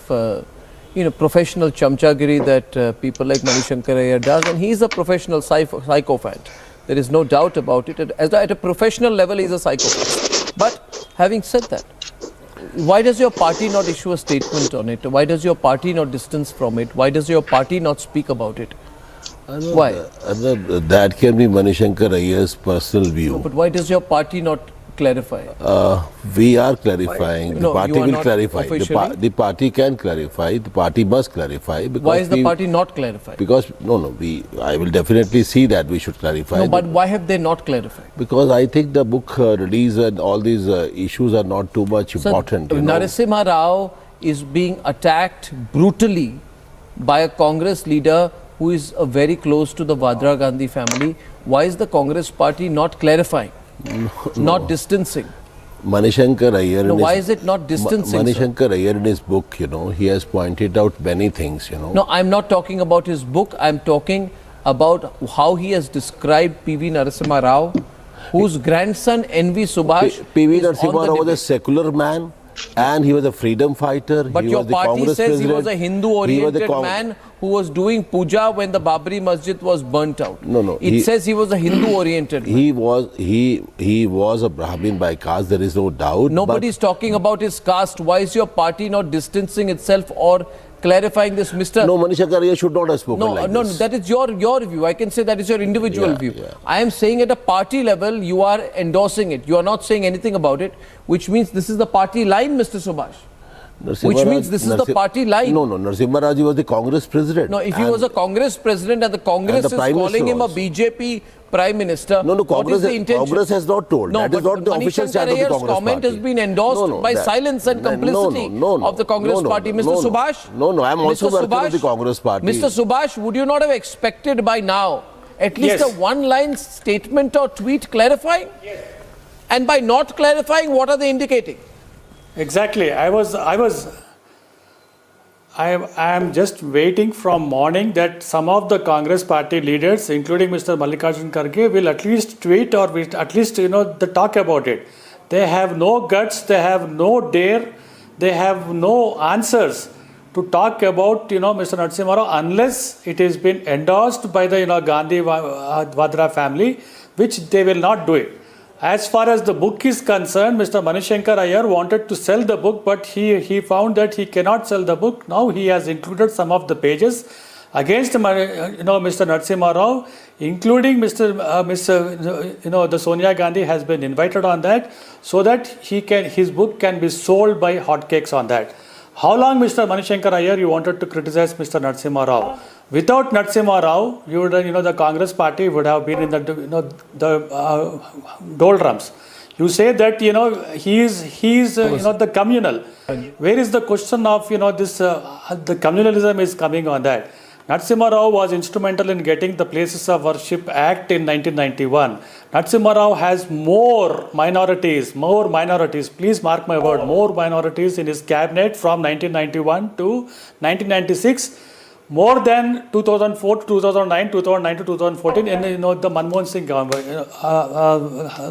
professional chamchagiri that people like Shankar Aiyar does, and he is a professional psychopath. There is no doubt about it. At a professional level, he is a psychopath. But having said that, why does your party not issue a statement on it? Why does your party not distance from it? Why does your party not speak about it? Why? That can be Shankar Aiyar's personal view. But why does your party not clarify? We are clarifying. The party will clarify. Officially? The party can clarify. The party must clarify. Because why is the party not clarifying? Because I will definitely see that we should clarify. No, but why have they not clarified? Because I think the book release and all these issues are not too much important. Narasimha Rao is being attacked brutally by a Congress leader who is very close to the Vadra Gandhi family. Why is the Congress party not clarifying? Not distancing. Shankar Aiyar. No, why is it not distancing? Shankar Aiyar in his book, he has pointed out many things, No, I'm not talking about his book. I'm talking about how he has described P.V. Narasimha Rao, whose grandson N.V. Subhash. P.V. Narasimha Rao was a secular man, and he was a freedom fighter. But your party says he was a Hindu-oriented man who was doing puja when the Babri Masjid was burnt out. No. It says he was a Hindu-oriented man. He was a Brahmin by caste, there is no doubt. Nobody is talking about his caste. Why is your party not distancing itself or clarifying this, Mr. No, Shankar Aiyar should not have spoken like this. No, that is your view. I can say that is your individual view. Yeah. I am saying at a party level, you are endorsing it. You are not saying anything about it, which means this is the party line, Mr. Subhash. Which means this is the party line. No, Narasimha Rao was the Congress president. No, if he was a Congress president and the Congress is calling him a BJP Prime Minister, Congress has not told. That is not the official stand of the Congress party. Comment has been endorsed by silence and complicity of the Congress party. Mr. Subhash? No, I am also working with the Congress party. Mr. Subhash, would you not have expected by now at least a one-line statement or tweet clarifying? Yes. And by not clarifying, what are they indicating? Exactly. I am just waiting from morning that some of the Congress party leaders, including Mr. Mallikarjun Kharge, will at least tweet or at least talk about it. They have no guts, they have no dare, they have no answers to talk about Mr. Narasimha Rao unless it has been endorsed by the Gandhi Vadra family, which they will not do it. As far as the book is concerned, Mr. Shankar Aiyar wanted to sell the book, but he found that he cannot sell the book. Now he has included some of the pages against Mr. Narasimha Rao, including the Sonia Gandhi has been invited on that, so that his book can be sold by hotcakes on that. How long, Mr. Shankar Aiyar, you wanted to criticize Mr. Narasimha Rao? Without Narasimha Rao, the Congress party would have been in the doldrums. You say that he is the communal. Where is the question of this the communalism is coming on that? Narasimha Rao was instrumental in getting the Places of Worship Act in 1991. Narasimha Rao has more minorities. Please mark my word, more minorities in his cabinet from 1991 to 1996. More than 2004 to 2009, 2009 to 2014 in the Manmohan Singh government,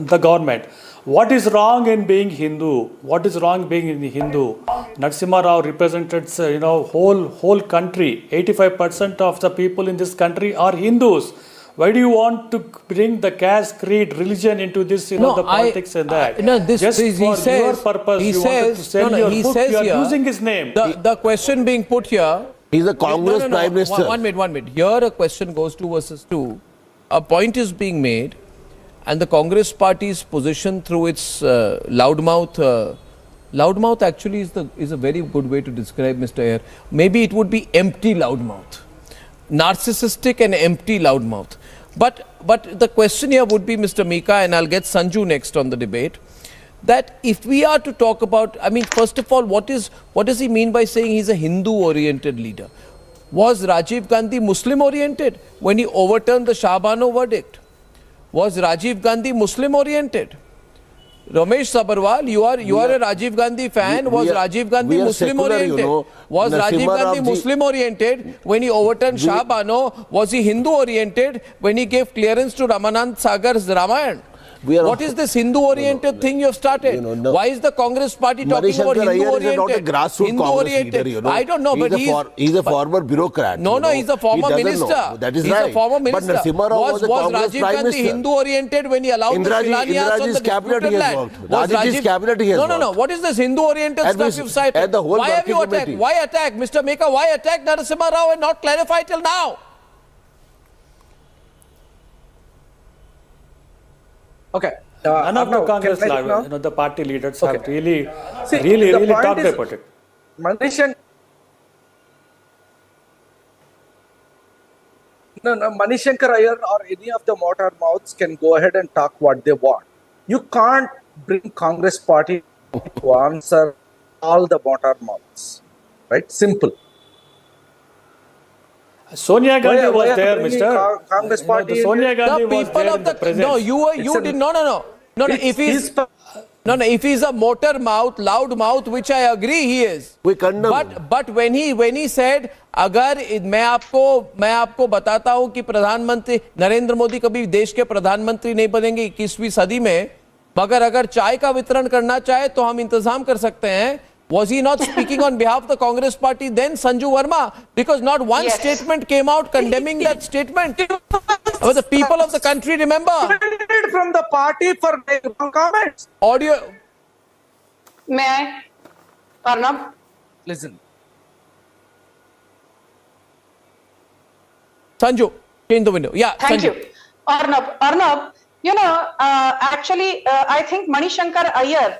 the government. What is wrong in being Hindu? What is wrong being Hindu? Narasimha Rao represented whole country. 85% of the people in this country are Hindus. Why do you want to bring the caste, creed, religion into this, the politics and that? Just for your purpose, you wanted to sell your book, you are using his name. The question being put here... He's a Congress Prime Minister. One minute. Here a question goes 2 versus 2. A point is being made and the Congress party's position through its loudmouth... loudmouth actually is a very good way to describe Mr. Aiyar. Maybe it would be empty loudmouth. Narcissistic and empty loudmouth. But the question here would be, Mr. Mika, and I'll get Sanju next on the debate, that if we are to talk about, I mean, first of all, what does he mean by saying he's a Hindu-oriented leader? Was Rajiv Gandhi Muslim-oriented when he overturned the Shah Bano verdict? Was Rajiv Gandhi Muslim-oriented? Ramesh Sabarwal, you are a Rajiv Gandhi fan. Was Rajiv Gandhi Muslim-oriented? Was Rajiv Gandhi Muslim-oriented when he overturned Shah Bano? Was he Hindu-oriented when he gave clearance to Ramanand Sagar's Ramayana? What is this Hindu-oriented thing you have started? Why is the Congress party talking about Hindu-oriented? Shankar Aiyar is not a grassroots Congress leader, I don't know, but he's a former bureaucrat. No, he's a former minister. That is he's right. a former minister. But Narasimha Rao was a Congress Rajiv Prime Gandhi Minister. Hindu-oriented when he allowed the Shilanyas on the disputed land? Rajiv's cabinet he has worked. No. What is this Hindu-oriented stuff you've cited? Why have you attacked? Why attack? Mr. Meka, why attack Narasimha Rao and not clarify till now? Okay. None of the Congress, the party leaders have really talked about it. Manishankar Aiyar or any of the motor mouths can go ahead and talk what they want. You can't bring Congress party to answer all the motor mouths. Right? Simple. Sonia Gandhi was there, Mr. Congress party. Sonia Gandhi was there in the presence. No, you did. No, if he's a motor mouth, loud mouth, which I agree he is. We condemn. But when he said, अगर मैं आपको बताता हूं कि प्रधानमंत्री नरेंद्र मोदी कभी देश के प्रधानमंत्री नहीं बनेंगे 21वीं सदी में, मगर अगर चाय का वितरण करना चाहे तो हम इंतजाम कर सकते हैं. Was he not speaking on behalf of the Congress party then, Sanju Verma? Because not one statement came out condemning that statement. The people of the country, remember? From the party for comments. Audio. May I? Arnab? Listen. Sanju, change the window. Yeah, Thank Sanju. you. Arnab, I think Shankar Aiyar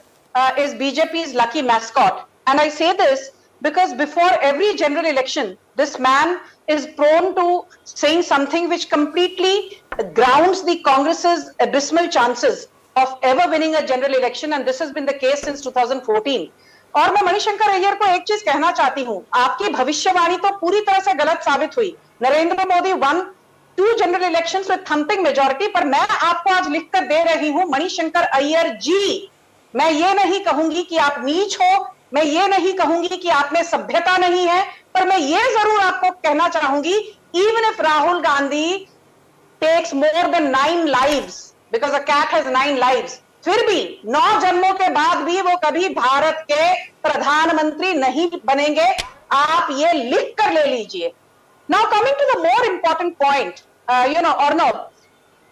is BJP's lucky mascot. And I say this because before every general election, this man is prone to saying something which completely grounds the Congress's abysmal chances of ever winning a general election. And this has been the case since 2014. और मैं मणिशंकर अय्यर को एक चीज कहना चाहती हूँ, आपकी भविष्यवाणी तो पूरी तरह से गलत साबित हुई. Narendra Modi won 2 general elections with thumping majority, पर मैं आपको आज लिख कर दे रही हूँ, मणिशंकर अय्यर जी, मैं ये नहीं कहूंगी कि आप नीच हो, मैं ये नहीं कहूंगी कि आप में सभ्यता नहीं है, पर मैं ये जरूर आपको कहना चाहूंगी, even if Rahul Gandhi takes more than 9 lives, because a cat has 9 lives, फिर भी 9 जन्मों के बाद भी वो कभी भारत के प्रधानमंत्री नहीं बनेंगे. आप ये लिख कर ले लीजिए. Now coming to the more important point, Arnab,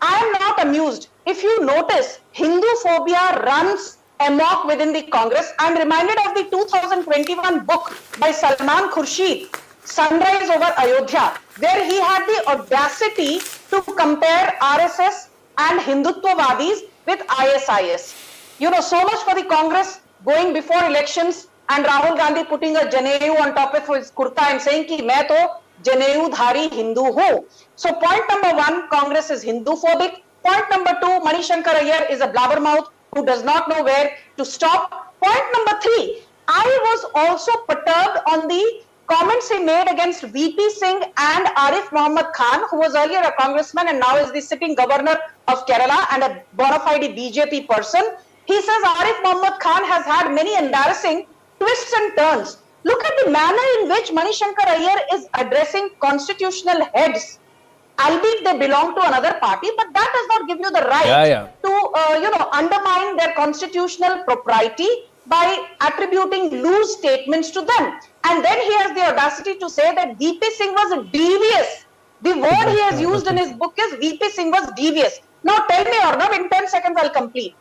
I am not amused. If you notice, Hindu phobia runs amok within the Congress. I am reminded of the 2021 book by Salman Khurshid, Sunrise over Ayodhya, where he had the audacity to compare RSS and Hindutvavadis with ISIS. So much for the Congress going before elections and Rahul Gandhi putting a Janeyu on top of his kurta and saying ki main to Janeyu dhari Hindu hu. So point number 1, Congress is Hindu phobic. Point number 2, Shankar Aiyar is a blabbermouth who does not know where to stop. Point number 3, I was also perturbed on the comments he made against VP Singh and Arif Muhammad Khan, who was earlier a congressman and now is the sitting governor of Kerala and a bona fide BJP person. He says Arif Muhammad Khan has had many embarrassing twists and turns. Look at the manner in which Shankar Aiyar is addressing constitutional heads. Albeit they belong to another party, but that does not give you the right to, undermine their constitutional propriety by attributing loose statements to them. And then he has the audacity to say that VP Singh was devious The word he has used in his book is VP Singh was devious. Now tell me, Arnab, in 10 seconds I'll complete.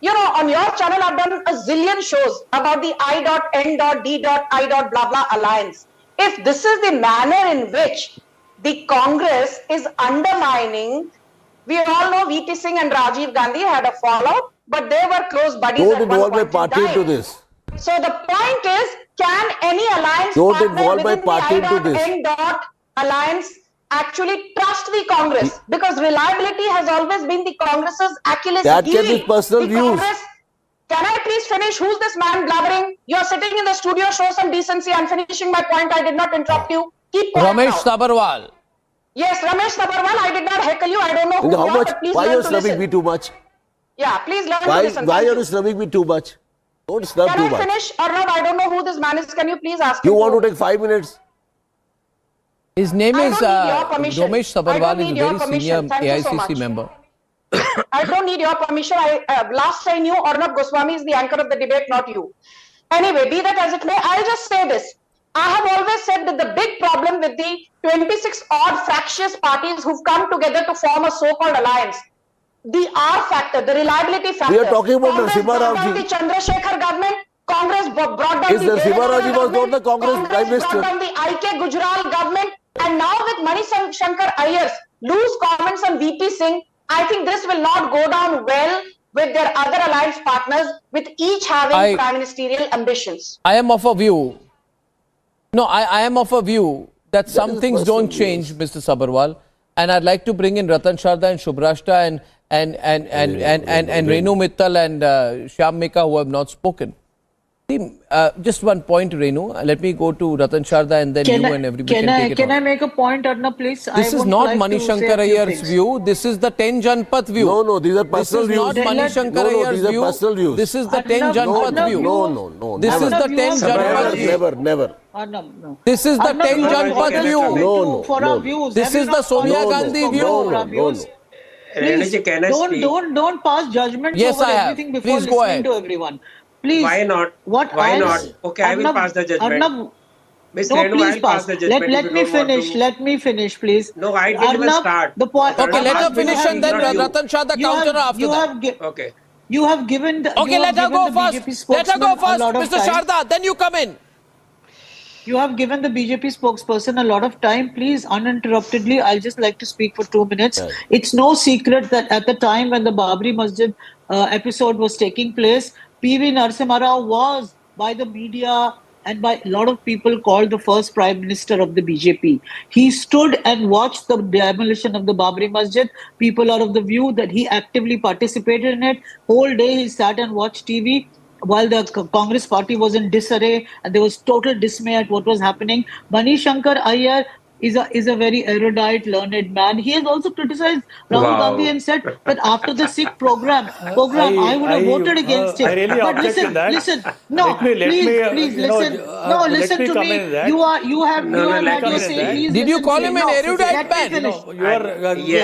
You know, on your channel I've done a zillion shows about the I.N.D.I. blah blah alliance. If this is the manner in which the Congress is undermining, we all know VP Singh and Rajiv Gandhi had a fallout, but they were close buddies. Don't involve my party into this. So the point is, can any alliance Don't partner involve my within party the into this. I.N. alliance actually trust the Congress? Because reliability has always been the Congress's Achilles heel. That can be personal views. Can I please finish? Who's this man blabbering? You're sitting in the studio, show some decency. I'm finishing my point. I did not interrupt you. Keep quiet Ramesh now. Sabharwal. Yes, Ramesh Sabharwal. I did not heckle you. I don't know who you How are, much? but please Why are learn you to snubbing listen. me too much? Yeah, please learn to listen. Why Thank are you snubbing me too much? Don't snub Can too I much. finish? Arnab, I don't know who this man is. Can you please ask You him want to take 5 minutes? His name is permission. Ramesh I Sabharwal, don't is need a your very permission. senior Thank you so AICC much. member. I don't need your permission. Last I knew, Arnab Goswami is the anchor of the debate, not you. Anyway, be that as it may, I'll just say this. I have always said that the big problem with the 26 odd fractious parties who've come together to form a so-called alliance, the R factor, the reliability factor. We are talking about Narasimha Rao Congress brought down ji. the Chandrasekhar government. Congress brought down Is the Narasimha Rao ji Devegowda was not the Congress Prime Congress Minister? brought down the I.K. Gujral government. And now with Shankar Aiyar's loose comments on VP Singh, I think this will not go down well with their other alliance partners, with each having prime ministerial ambitions. I am of a view. No, I am of a view that some things don't change, Mr. Sabharwal. And I'd like to bring in Ratan Sharda and Shubhrashta and Renu Mittal and Shyam Meka, who have not spoken. Just one point, Renu. Let me go to Ratan Sharda and then you and everybody can take it Can on. I make a point, Arnab, please? This is not Mani Shankar Aiyar's view. This is the 10 Janpath view. No, these are personal views. This is not Mani Shankar Aiyar's these are view. personal views. This is the 10 Janpath view. No. This is the 10 Janpath view. Never. Arnab, no. This is the 10 Janpath view. For our views. This is the Sonia Gandhi view. Please, don't pass judgment Yes, over I have. everything before Please go listening ahead. to everyone. Please. Why not? Why not? Okay, I will pass the judgment. Arnab, Miss no, Renu, please I'll pass. pass the judgment. Let me finish. Let me finish, please. No, I didn't even start. The point. Okay, let her finish and then Ratan Sharda counter after that. Okay. You have given the. Okay, let her go first. Let her go first, Mr. Sharda. Then you come in. You have given the BJP spokesperson a lot of time. Please, uninterruptedly, I'll just like to speak for 2 minutes. Right. It's no secret that at the time when the Babri Masjid episode was taking place, PV Narasimha Rao was, by the media and by a lot of people, called the first Prime Minister of the BJP. He stood and watched the demolition of the Babri Masjid. People are of the view that he actively participated in it. Whole day he sat and watched TV. While the Congress party was in disarray and there was total dismay at what was happening. Mani Shankar Aiyar is a very erudite, learned man. He has also criticized Rahul Gandhi and said that after the Sikh program, I would have voted against it. I really but listen, no, please listen. No, listen to me. You have had your say. Did you call him an erudite man?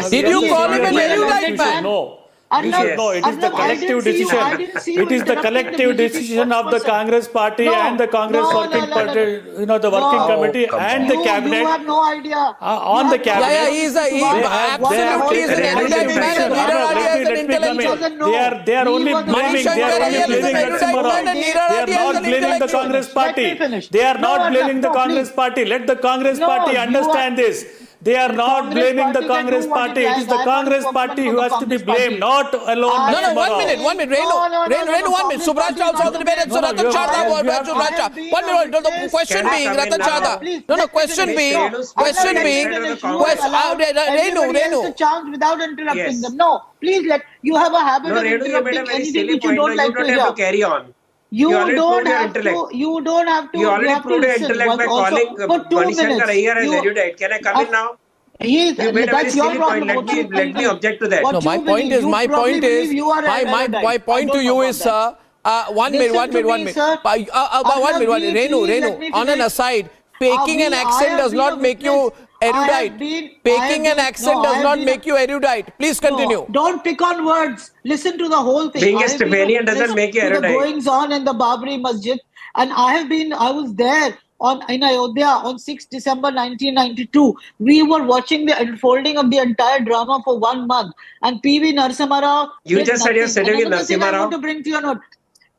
Did you call him an erudite man? No. No, it is the collective decision. It is the collective decision of the Congress party and the Congress working party, the working committee and the cabinet. You have no idea. On the cabinet. Yeah, he's absolutely an erudite man and Neera Rao is an intellectual. They are only blaming Narasimha Rao. They are not blaming the Congress party. They are not blaming the Congress party. Let the Congress party understand this. They are not blaming the Congress party. It is the Congress party who has to be blamed, not alone. No, 1 minute. Renu, 1 minute. Subrata also on the debate. So Ratan Sharda, 1 minute. The question being, Ratan Sharda. No, question being. Renu. The chance without interrupting them. No, please you have a habit of interrupting anything which you don't like to hear. You don't have to carry on. You don't have to. You already proved your intellect by calling Mani Shankar Aiyar as erudite. Can I come in now? You made a very silly point. Let me object to that. No, my point is, my point to you is, sir, 1 minute. Renu, on an aside, faking an accent does not make you erudite. Faking an accent does not make you erudite. Please continue. No, don't pick on words. Listen to the whole thing. Being a Stefanian doesn't make you erudite. The goings on in the Babri Masjid, and I was there in Ayodhya on 6 December 1992. We were watching the unfolding of the entire drama for 1 month. And P.V. Narasimha Rao. You just said you're sitting with Narasimha Rao. I want to bring to your note.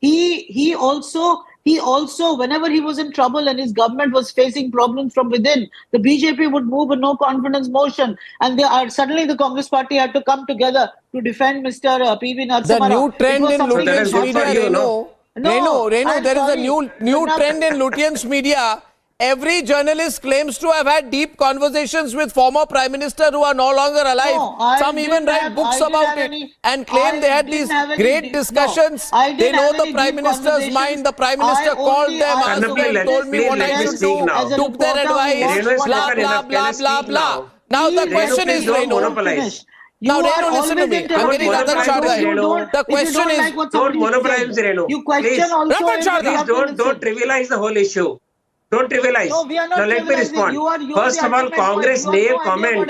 He also, whenever he was in trouble and his government was facing problems from within, the BJP would move a no confidence motion, and suddenly the Congress party had to come together to defend Mr. P.V. Narasimha Rao. The new trend in Lutyens media, Renu, there is a new trend in Lutyens media. Every journalist claims to have had deep conversations with former Prime Minister who are no longer alive. No, some even write books about it and claim they had these great discussions. They know the Prime Minister's mind. The Prime Minister called them, asked them, told me what I should do, took their advice, blah, blah, blah, blah, blah. Now the question is, Renu. Now, Renu, listen to me. I'm getting Ratan Chardha. The question is, don't monopolize, Renu. You question also. Please don't trivialize the whole issue. Don't trivialize. No, we are not. Now let me respond. First of all, Congress name comment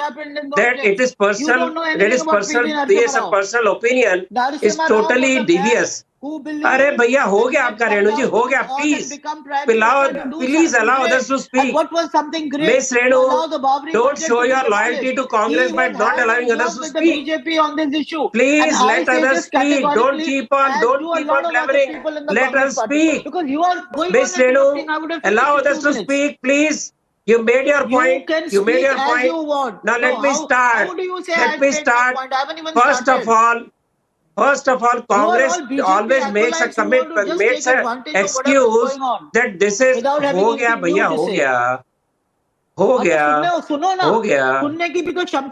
that it is personal. That is personal. This a personal opinion is totally devious. अरे भैया हो गया आपका रेणु जी हो गया please allow others to speak. Miss Renu, don't show your loyalty to Congress by not allowing others to speak. Please let others speak. Don't keep on blabbering. Let us speak. Miss Renu, allow others to speak, please. You made your point. You made your point. Now let me start. Let me start. First of all, Congress always makes a commitment, makes an excuse that this is हो गया भैया हो गया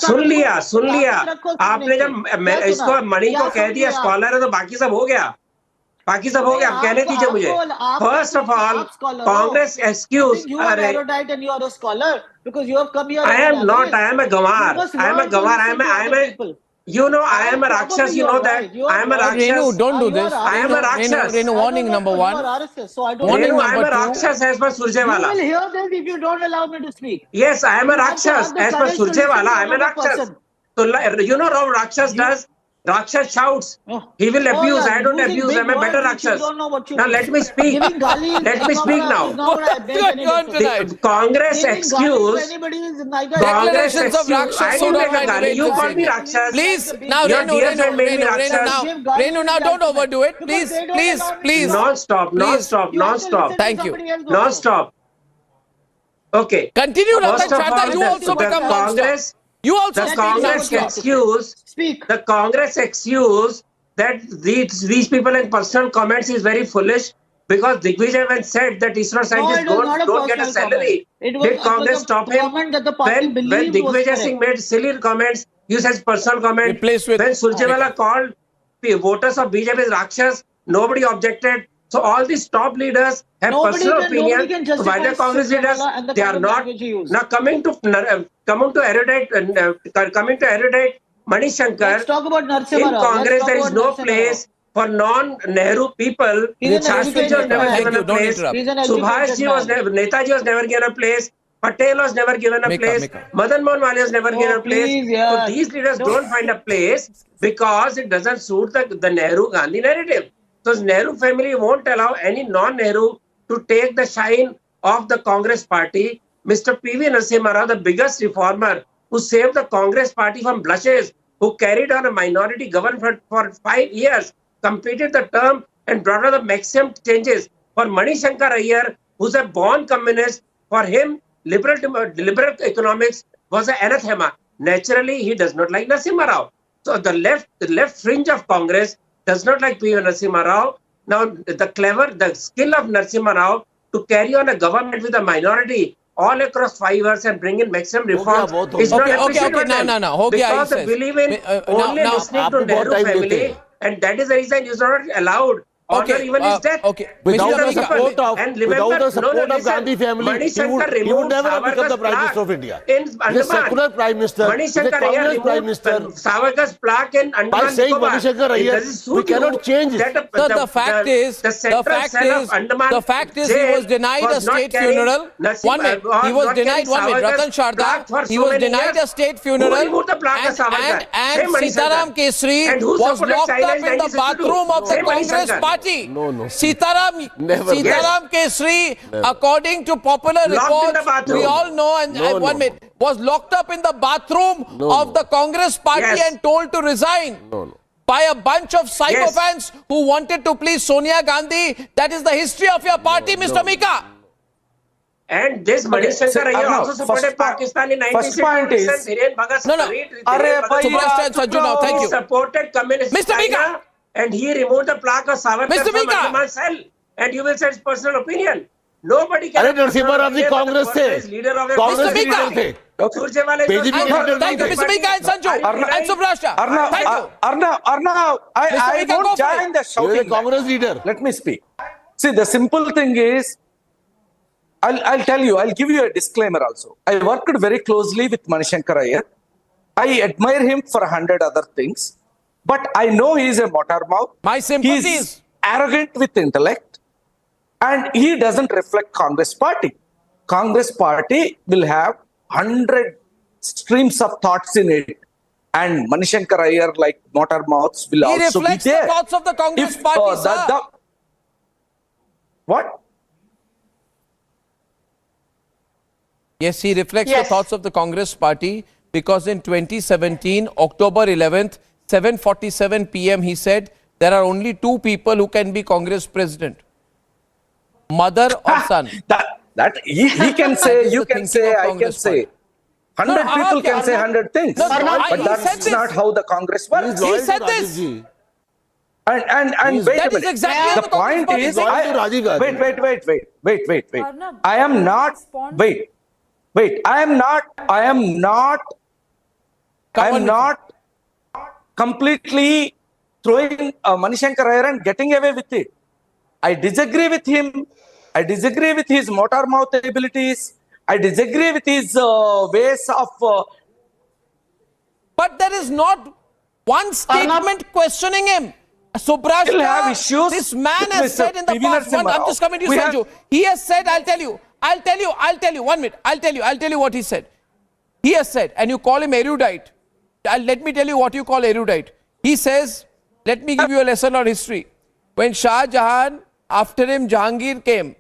सुन लिया आपने जब इसको मणि को कह दिया स्कॉलर है तो बाकी सब हो गया कहने दीजिए मुझे. First of all, Congress excuse. I am not. I am a gawar. You know, I am a Rakshas, you know that. I am a Rakshas. Renu, don't do this. I am a Rakshas. Renu, warning number one. Warning I am a Rakshas as per Surjewala. You will hear this if you don't allow me to speak. Yes, I am a Rakshas as per Surjewala. I am a Rakshas. So, you know how Rakshas does? Rakshas shouts. He will abuse. I don't abuse. I am a better Rakshas. Now let me speak. Let me speak now. The Congress excuse. Declarations of Rakshas. I didn't make a gali. You called me Rakshas. Please, now Renu, now don't overdo it. Please. Non-stop. Thank you. Non-stop. Okay. Continue, Ratan Chardha. You also become Congress. You also The Congress excuse that these people in personal comments is very foolish because Digvijay when said that ISRO scientists don't get a salary. Did Congress stop him? When Digvijay Singh made silly comments, you said personal comment. When Surjewala called voters of BJP as Rakshas, nobody objected. So all these top leaders have personal opinion. While the Congress leaders, they are not. Now coming to erudite Mani Shankar, let's talk about Narasimha in Rao. Congress there is no place for non-Nehru people. Shastri was never given a place. Subhash ji was never, Netaji was never given a place. Patel was never given a place. Madan Mohan Malviya was never given a place. So these leaders don't find a place because it doesn't suit the Nehru-Gandhi narrative. So Nehru family won't allow any non-Nehru to take the shine of the Congress party. Mr. P.V. Narasimha Rao, the biggest reformer who saved the Congress party from blushes, who carried on a minority government for 5 years, completed the term and brought out the maximum changes. For Mani Shankar Aiyar, who's a born communist, for him, liberal economics was an anathema. Naturally, he does not like Narasimha Rao. So the left fringe of Congress does not like P.V. Narasimha Rao. Now, the skill of Narasimha Rao to carry on a government with a minority all across 5 years and bring in maximum reforms is not appreciated. Because they believe in only listening to Nehru family, and that is the reason he is not allowed. Even his death. Without the support of Gandhi family, he would never have become the Prime Minister of India. He's a secular Prime Minister, he's a Congress Prime Minister. Savarkar's plaque in Andaman By saying Mani Shankar Aiyar, we cannot change it. The fact is he was denied a state funeral. One minute. He was denied Ratan Chardha. He was denied a state funeral. And Sitaram Kesri was locked up in the bathroom of the Congress party. party. No. Sitaram Never. Kesri, according to popular reports, we all know, and one minute, was locked up in the bathroom of the Congress party and told to resign. By a bunch of psychopaths who wanted to please Sonia Gandhi. That is the history of your party, Mr. Mika. And this Shankar Aiyar also supported Pakistan in 1966. No. Subhashta and Sanju now, thank you. He supported communist Mr. China and he removed the plaque of Savarkar from Madhavan cell. And you will say it's personal opinion. Nobody can. Narasimha Rao ji Congress se. Leader of a Congress leader the. Thank you, Mr. Mika and Sanju and Subhashta. Arnab, I won't join the shouting. You are a Congress leader. Let me speak. See, the simple thing is, I'll tell you, I'll give you a disclaimer also. I worked very closely with Shankar Aiyar. I admire him for 100 other things, but I know he is a motor mouth. My sympathies. He's arrogant with intellect, and he doesn't reflect Congress party. Congress party will have 100 streams of thoughts in it, and Shankar Aiyar, like motor mouths, will also be there. He reflects the thoughts of the Congress party, sir. What? Yes, he reflects the thoughts of the Congress party, because in 2017, October 11th, 7:47 p.m., he said, there are only two people who can be Congress president. Mother or son. That he can say, you can say, I can say. 100 people can say 100 things. But that's not how the Congress works. He said this. And wait a minute. Exactly the point is, wait. I am not, I am not completely throwing Shankar Aiyar and getting away with it. I disagree with him. I disagree with his motor mouth abilities. I disagree with his ways of... But there is not one statement questioning him. Subhashta, this man has said in the past, I'm just coming to you, Sanju. He has said, I'll tell you, 1 minute, I'll tell you what he said. He has said, and you call him erudite. Let me tell you what you call erudite. He says, let me give you a lesson on history. When Shah Jahan, after him Jahangir came,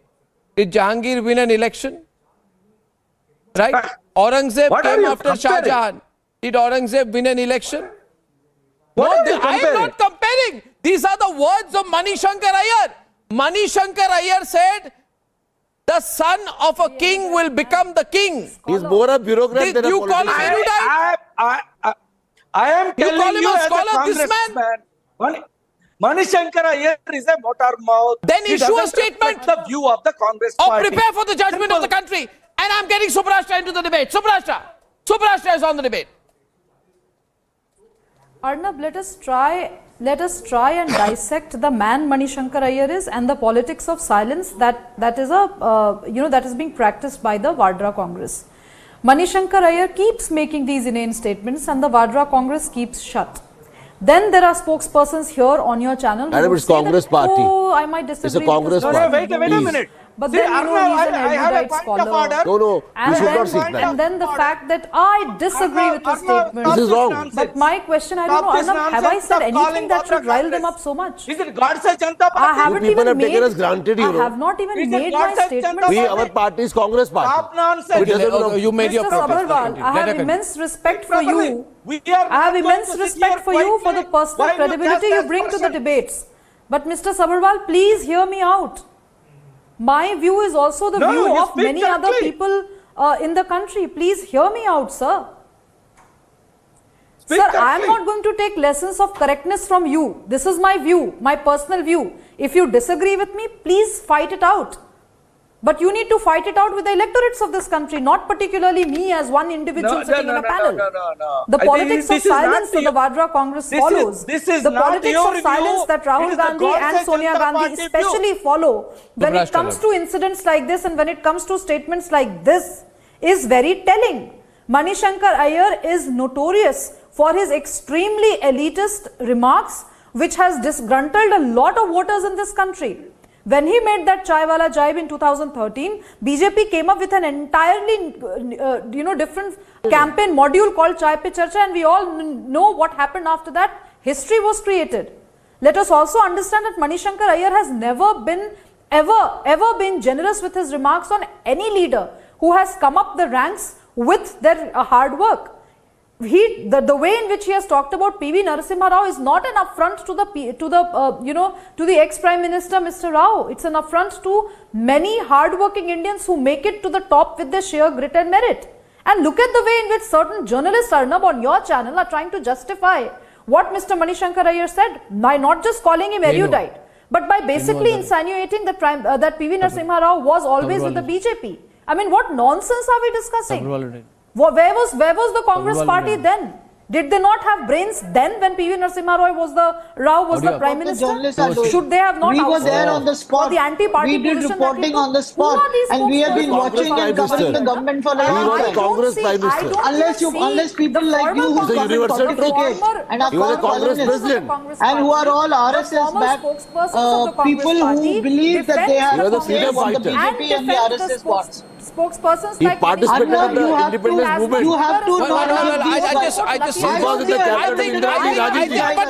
did Jahangir win an election? Right? Aurangzeb came after Shah Jahan. Did Aurangzeb win an election? I am not comparing. These are the words of Shankar Aiyar. Shankar Aiyar said, the son of a king will become the king. He's more a bureaucrat than a politician. You call him erudite? I am telling you as a congressman. Shankar Aiyar is a motor mouth. Then issue a statement. The view of the Congress party. Or prepare for the judgment of the country. And I'm getting Subhashta into the debate. Subhashta is on the debate. Arnab, let us try and dissect the man Shankar Aiyar is and the politics of silence that is being practiced by the Vadra Congress. Shankar Aiyar keeps making these inane statements and the Vadra Congress keeps shut. Then there are spokespersons here on your channel who it's Congress party. Oh, I might disagree. It's a Congress with party. Wait a minute. But then he's an erudite scholar. No, you should not seek that. And then the fact that I disagree with his statement. This is wrong. But my question, I don't know, Arnab, have I said anything that should rile them up so much? Is it God se Janata Party? I haven't people even have taken made, us granted, you know. I have not even made my statement. Our party is Congress party. You made your Mr. Sabharwal, I have immense respect for you. I have immense respect for you for the personal credibility you bring to the debates. But Mr. Sabharwal, please hear me out. My view is also the view of many other people in the country. Please hear me out, sir. Sir, I am not going to take lessons of correctness from you. This is my view, my personal view. If you disagree with me, please fight it out. But you need to fight it out with the electorates of this country, not particularly me as one individual sitting in a panel. The politics of silence that the Vadra Congress follows, the politics of silence that Rahul Gandhi and Sonia Gandhi especially follow when it comes to incidents like this and when it comes to statements like this is very telling. Shankar Aiyar is notorious for his extremely elitist remarks, which has disgruntled a lot of voters in this country. When he made that Chai Wala Jibe in 2013, BJP came up with an entirely different campaign module called Chai Pe Charcha, and we all know what happened after that. History was created. Let us also understand that Shankar Aiyar has never been, ever been generous with his remarks on any leader who has come up the ranks with their hard work. The way in which he has talked about PV Narasimha Rao is not an affront to the ex-Prime Minister Mr. Rao. It's an affront to many hard-working Indians who make it to the top with their sheer grit and merit. And look at the way in which certain journalists, Arnab, on your channel are trying to justify what Mr. Shankar Aiyar said by not just calling him erudite, but by basically insinuating that PV Narasimha Rao was always with the BJP. I mean, what nonsense are we discussing? Where was the Congress party then? Did they not have brains then when PV Narasimha Rao was the Prime Minister? Should they have not? We were there on the spot. The anti-party we did reporting on the spot, and we have been watching and covering the government for a long time. Congress Prime Minister. Unless people like you who come and pontificate and are called colonists and who are all RSS backed people who believe that they have to say what the BJP and the RSS wants. Spokespersons he participated in the independence movement. You have to but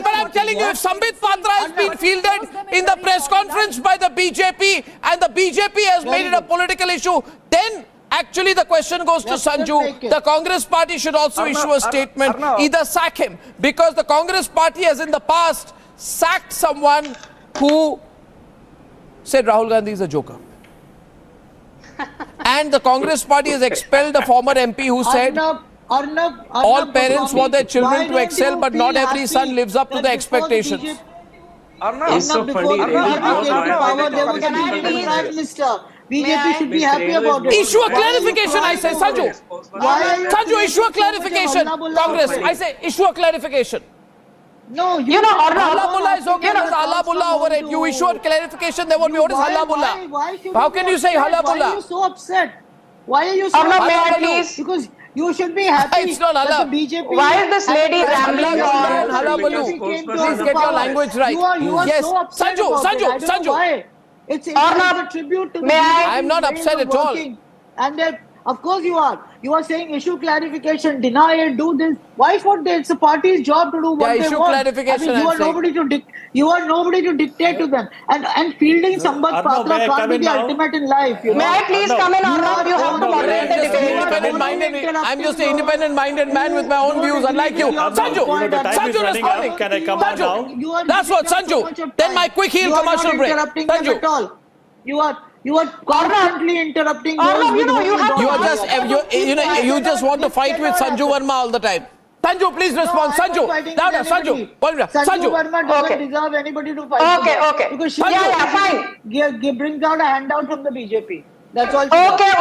I'm telling you, if Sambit Patra has been fielded in the press conference by the BJP and the BJP has made it a political issue, then actually the question goes to Sanju. The Congress party should also issue a statement, either sack him, because the Congress party has in the past sacked someone who said Rahul Gandhi is a joker. And the Congress party has expelled a former MP who said Arnab, all parents want their children to excel, but not every son lives up to the expectations. It's so funny. BJP should be happy about it. Issue a clarification, I say, Sanju. Sanju, issue a clarification. Congress, I say, issue a clarification. No, Allah Mullah is okay, there's Allah Mullah over it. You issue a clarification, there won't be what is Allah Mullah. How can you say Allah Mullah? Why are you so upset? Why are you so upset? Because you should be happy. It's not Allah. BJP. Why is this lady rambling on? Allah Please get your language right. You are Yes, so upset about it. I don't know why. It's a tribute to the I am not upset at all. And of course you are. You are saying issue clarification, deny it, do this. Why for that? It's the party's job to do what they issue want. clarification. I mean, you are nobody to dictate to them. And fielding Sambit Patra can't be the ultimate in life. May I please come in, Arnab? You have to moderate the debate. I'm just an independent-minded man with my own views, unlike you. Sanju responding. Can I come on now? That's what, Sanju. Then my quick heel commercial break. Sanju. You are constantly interrupting. You just want to fight with Sanju Verma all the time. Sanju, please respond. Sanju Sanju Verma doesn't deserve anybody to fight. Okay. Because she fine. brings out a handout from the BJP. That's all. Okay,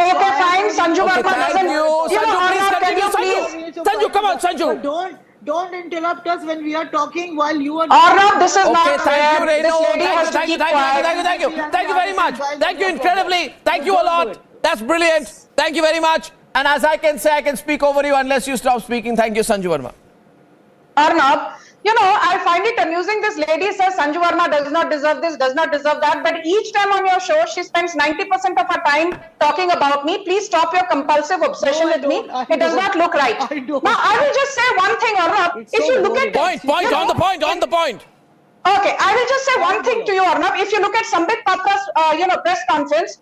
fine. Sanju Verma doesn't. Sanju, please continue. Sanju, come on, Sanju. Don't interrupt us when we are talking while you are. Arnab, this is not fair. This lady has to keep quiet. Thank you very much. Thank you incredibly. Thank you a lot. That's brilliant. Thank you very much. And as I can say, I can speak over you unless you stop speaking. Thank you, Sanju Verma. Arnab, I find it amusing. This lady says Sanju Verma does not deserve this, does not deserve that. But each time on your show, she spends 90% of her time talking about me. Please stop your compulsive obsession with me. It does not look right. Now, I will just say one thing, Arnab. If you look at... Point, on the point. Okay, I will just say one thing to you, Arnab. If you look at Sambit Patra's, press conference,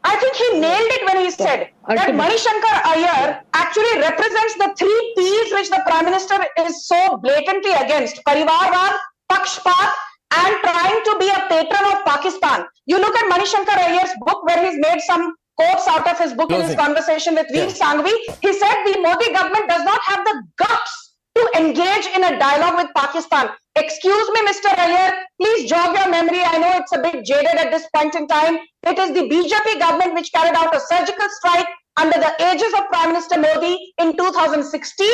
I think he nailed it when he said that Shankar Aiyar actually represents the 3 P's which the Prime Minister is so blatantly against: Parivarvad, Pakshpat, and trying to be a patron of Pakistan. You look at Shankar Aiyar's book where he's made some quotes out of his book in his conversation with Veer Sanghvi. He said the Modi government does not have the guts to engage in a dialogue with Pakistan. Excuse me, Mr. Aiyar, please jog your memory. I know it's a bit jaded at this point in time. It is the BJP government which carried out a surgical strike under the aegis of Prime Minister Modi in 2016.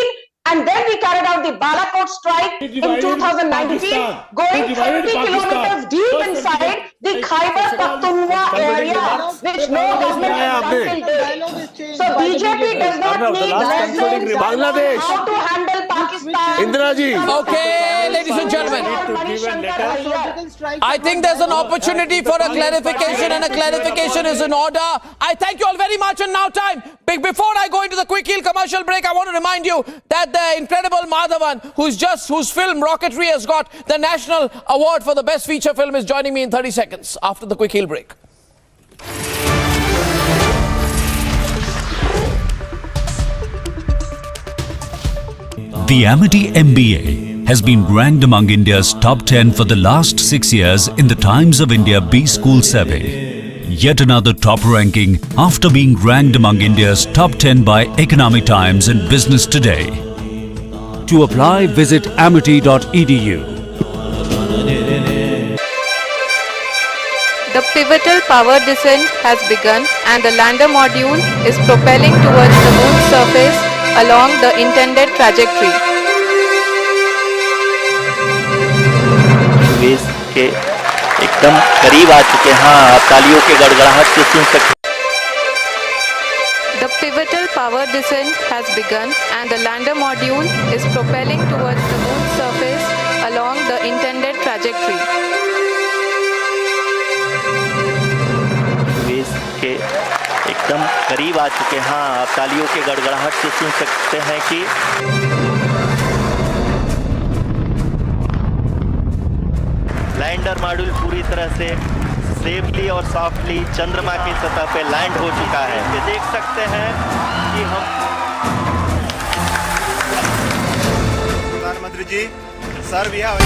And then we carried out the Balakot strike in 2019, going 30 kilometers deep inside the Khyber Pakhtunkhwa area, which no government has done till date. So BJP does not need lessons on how to handle Pakistan. Indira ji. Okay, ladies and gentlemen. I think there's an opportunity for a clarification, and a clarification is in order. I thank you all very much, and now time. Before I go into the quick heel commercial break, I want to remind you that the incredible Madhavan, whose film Rocketry has got the National Award for the Best Feature Film, is joining me in 30 seconds after the quick heel break. The Amity MBA has been ranked among India's top 10 for the last 6 years in the Times of India B School Survey. Yet another top ranking after being ranked among India's top 10 by Economic Times and Business Today. To apply, visit amity.edu. The pivotal power descent has begun and the lander module is propelling towards the moon's surface along the intended trajectory. Base के एकदम करीब आ चुके हैं। हाँ, आप तालियों के गड़गड़ाहट से सुन सकते। The pivotal power descent has begun and the lander module is propelling towards the moon's surface along the intended trajectory. Base के एकदम करीब आ चुके हैं। हाँ, आप तालियों के गड़गड़ाहट से सुन सकते हैं कि लैंडर मॉड्यूल पूरी तरह से सेफली और सॉफ्टली चंद्रमा की सतह पे लैंड हो चुका है। ये देख सकते हैं कि हम प्रधानमंत्री जी, sir we have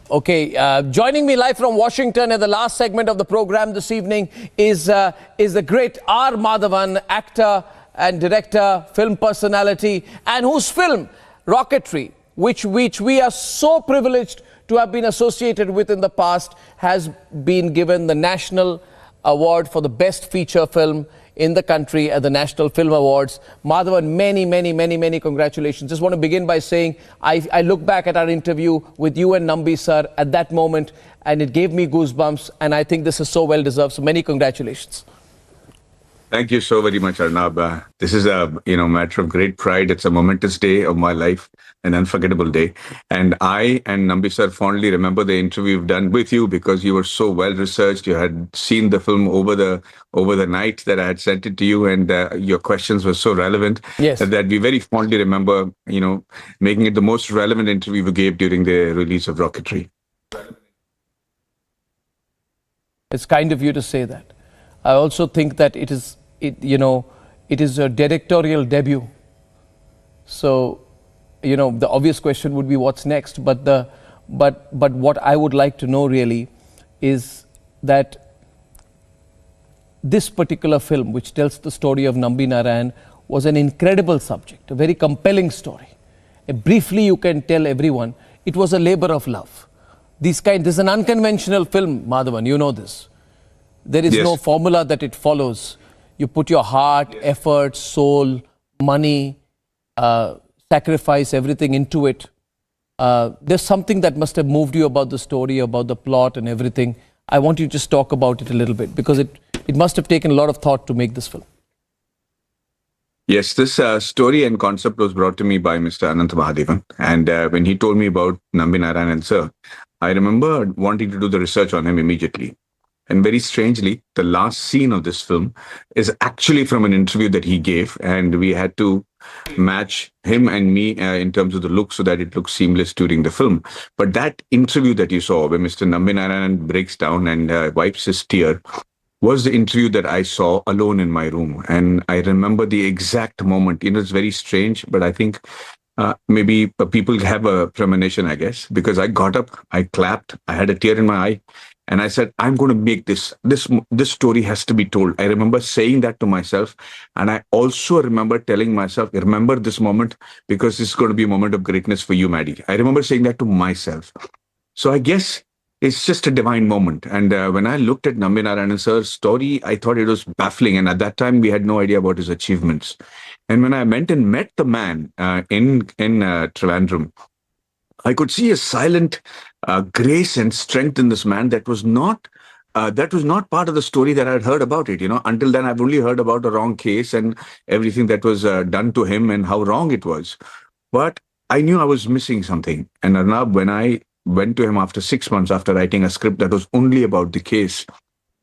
Okay, joining me live from Washington at the last segment of the program this evening is the great R. Madhavan, actor and director, film personality, and whose film, Rocketry, which we are so privileged to have been associated with in the past, has been given the National Award for the Best Feature Film in the country at the National Film Awards. Madhavan, many congratulations. Just want to begin by saying I look back at our interview with you and Nambi sir at that moment, and it gave me goosebumps, and I think this is so well deserved. So many congratulations. Thank you so very much, Arnab. This is a matter of great pride. It's a momentous day of my life, an unforgettable day. And I and Nambi sir fondly remember the interview we've done with you because you were so well researched. You had seen the film over the night that I had sent it to you, and your questions were so relevant that we very fondly remember, making it the most relevant interview we gave during the release of Rocketry. It's kind of you to say that. I also think that it is a directorial debut. So, the obvious question would be what's next. But what I would like to know really is that this particular film, which tells the story of Nambi Narayan, was an incredible subject, a very compelling story. Briefly, you can tell everyone it was a labor of love. This is an unconventional film, Madhavan. You know this. There is no formula that it follows. You put your heart, effort, soul, money, sacrifice everything into it. There's something that must have moved you about the story, about the plot and everything. I want you to just talk about it a little bit because it must have taken a lot of thought to make this film. Yes, this story and concept was brought to me by Mr. Madhavan. And when he told me about Nambi Narayan sir, I remember wanting to do the research on him immediately. And very strangely, the last scene of this film is actually from an interview that he gave. And we had to match him and me in terms of the look so that it looks seamless during the film. But that interview that you saw where Mr. Nambi Narayan breaks down and wipes his tear was the interview that I saw alone in my room. And I remember the exact moment. It's very strange, but I think maybe people have a premonition, I guess, because I got up, I clapped, I had a tear in my eye. And I said, I'm going to make this story has to be told. I remember saying that to myself. And I also remember telling myself, remember this moment because this is going to be a moment of greatness for you, Maddie. I remember saying that to myself. So I guess it's just a divine moment. And when I looked at Nambi Narayan sir's story, I thought it was baffling. And at that time, we had no idea about his achievements. And when I went and met the man in Trivandrum, I could see a silent grace and strength in this man that was not that was not part of the story that I'd heard about it. Until then, I've only heard about a wrong case and everything that was done to him and how wrong it was. But I knew I was missing something. And Arnab, when I went to him after 6 months after writing a script that was only about the case,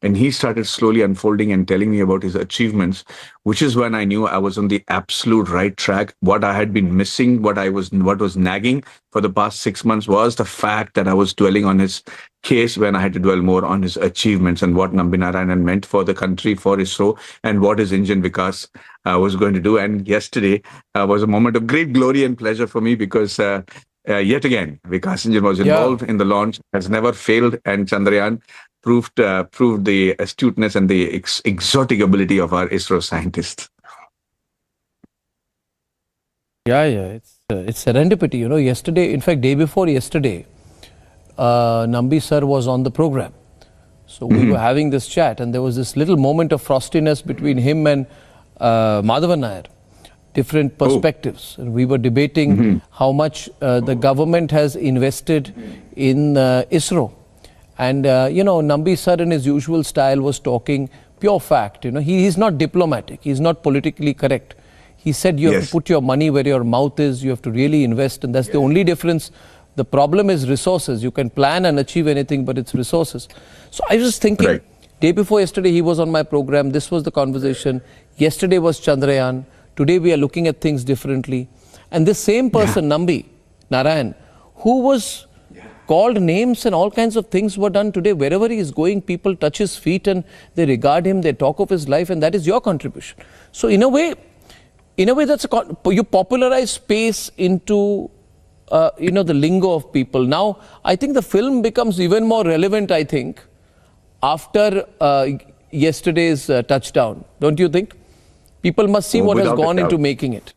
and he started slowly unfolding and telling me about his achievements, which is when I knew I was on the absolute right track. What I had been missing, what was nagging for the past 6 months was the fact that I was dwelling on his case when I had to dwell more on his achievements and what Nambi Narayanan meant for the country, for ISRO, and what his engine Vikas was going to do. And yesterday was a moment of great glory and pleasure for me because yet again, Vikas engine was involved in the launch, has never failed, and Chandrayaan proved the astuteness and the exotic ability of our ISRO scientists. Yeah, it's serendipity. Yesterday, in fact, day before yesterday, Nambi sir was on the program. So we were having this chat, and there was this little moment of frostiness between him and Madhavan Nair. Different perspectives. And we were debating how much the government has invested in ISRO. And, Nambi sir in his usual style was talking pure fact. He's not diplomatic. He's not politically correct. He said you have to put your money where your mouth is. You have to really invest. And that's the only difference. The problem is resources. You can plan and achieve anything, but it's resources. So I was thinking, day before yesterday, he was on my program. This was the conversation. Yesterday was Chandrayaan. Today we are looking at things differently. And this same person, Nambi Narayan, who was called names and all kinds of things were done today. Wherever he is going, people touch his feet and they regard him, they talk of his life, and that is your contribution. So in a way, that's you popularize space into the lingo of people. Now, I think the film becomes even more relevant, I think, after yesterday's touchdown. Don't you think? People must see what has gone into making it.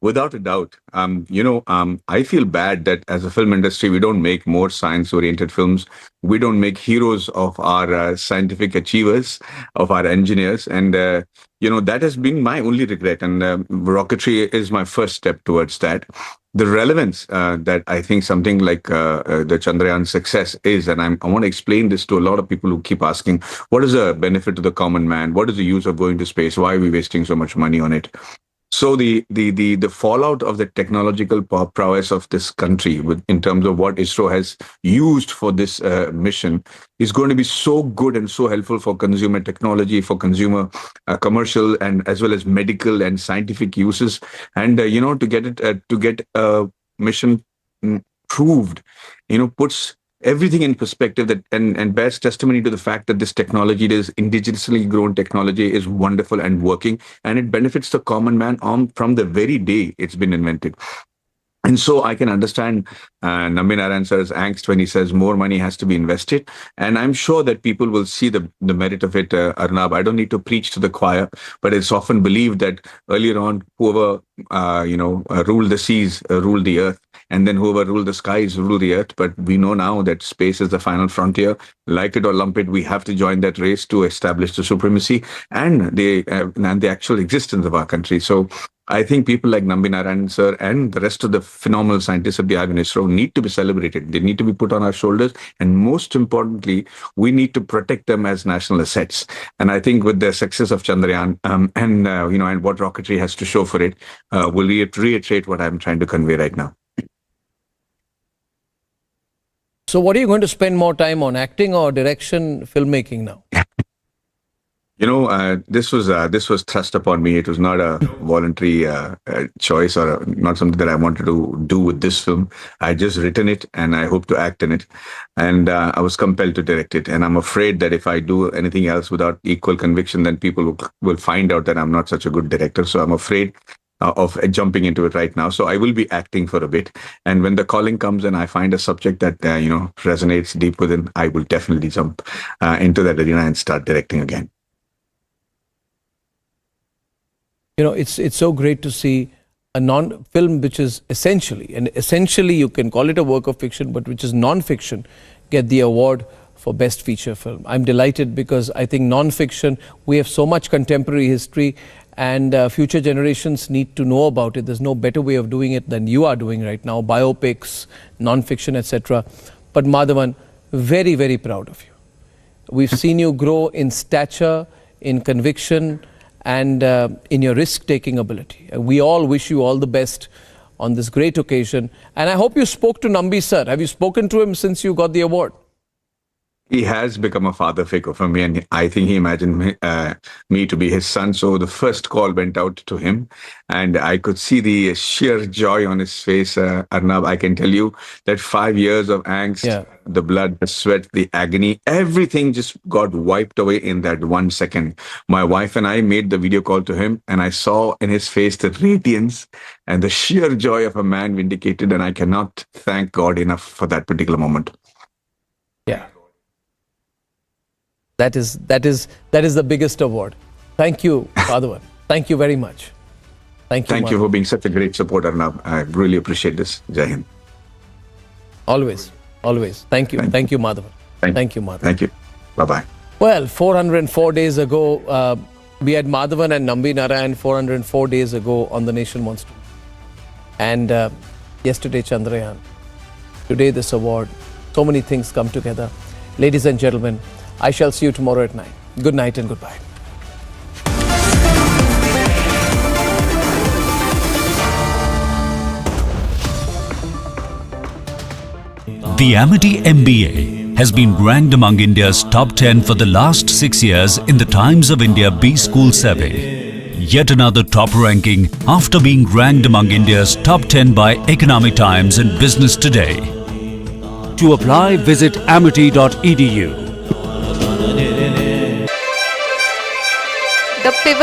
Without a doubt. I feel bad that as a film industry, we don't make more science-oriented films. We don't make heroes of our scientific achievers, of our engineers. And, that has been my only regret. And rocketry is my first step towards that. The relevance that I think something like the Chandrayaan success is, and I want to explain this to a lot of people who keep asking, what is the benefit to the common man? What is the use of going to space? Why are we wasting so much money on it? So the fallout of the technological prowess of this country in terms of what ISRO has used for this mission is going to be so good and so helpful for consumer technology, for consumer commercial and as well as medical and scientific uses. And, to get a mission proved, puts everything in perspective that and bears testimony to the fact that this technology, this indigenously grown technology, is wonderful and working, and it benefits the common man from the very day it's been invented. And so I can understand Nambi Narayan sir's angst when he says more money has to be invested. And I'm sure that people will see the merit of it, Arnab. I don't need to preach to the choir, but it's often believed that earlier on, whoever, ruled the seas, ruled the earth. And then whoever ruled the skies ruled the earth. But we know now that space is the final frontier. Like it or lump it, we have to join that race to establish the supremacy and the actual existence of our country. So I think people like Nambi Narayan sir and the rest of the phenomenal scientists of the ISRO need to be celebrated. They need to be put on our shoulders. And most importantly, we need to protect them as national assets. And I think with the success of Chandrayaan and what rocketry has to show for it, will reiterate what I'm trying to convey right now. So what are you going to spend more time on, acting or direction, filmmaking now? This was thrust upon me. It was not a voluntary choice or not something that I wanted to do with this film. I just written it and I hope to act in it. And I was compelled to direct it. And I'm afraid that if I do anything else without equal conviction, then people will find out that I'm not such a good director. So I'm afraid of jumping into it right now. So I will be acting for a bit. And when the calling comes and I find a subject that, resonates deep within, I will definitely jump into that arena and start directing again. It's so great to see a non-film which is essentially you can call it a work of fiction, but which is non-fiction, get the award for Best Feature Film. I'm delighted because I think non-fiction, we have so much contemporary history and future generations need to know about it. There's no better way of doing it than you are doing right now, biopics, non-fiction, etc. But Madhavan, very, very proud of you. We've seen you grow in stature, in conviction, and in your risk-taking ability. We all wish you all the best on this great occasion. And I hope you spoke to Nambi sir. Have you spoken to him since you got the award? He has become a father figure for me, and I think he imagined me to be his son. So the first call went out to him, and I could see the sheer joy on his face. Arnab, I can tell you that 5 years of angst, the blood, the sweat, the agony, everything just got wiped away in that 1 second. My wife and I made the video call to him, and I saw in his face the radiance and the sheer joy of a man vindicated, and I cannot thank God enough for that particular moment. Yeah. That is the biggest award. Thank you, Madhavan. Thank you very much. Thank you. Thank you for being such a great supporter, Arnab. I really appreciate this. Jai Hind. Always, always. Thank you. Thank you, Madhavan. Thank you, Madhavan. Thank you. Bye-bye. Well, 404 days ago, we had Madhavan and Nambi Narayan 404 days ago on The Nation Wants to. And yesterday, Chandrayaan. Today, this award. So many things come together. Ladies and gentlemen, I shall see you tomorrow at 9. Good night and goodbye. The Amity MBA has been ranked among India's top 10 for the last 6 years in the Times of India B School Survey. Yet another top ranking after being ranked among India's top 10 by Economic Times and Business Today. To apply, visit amity.edu. The pivot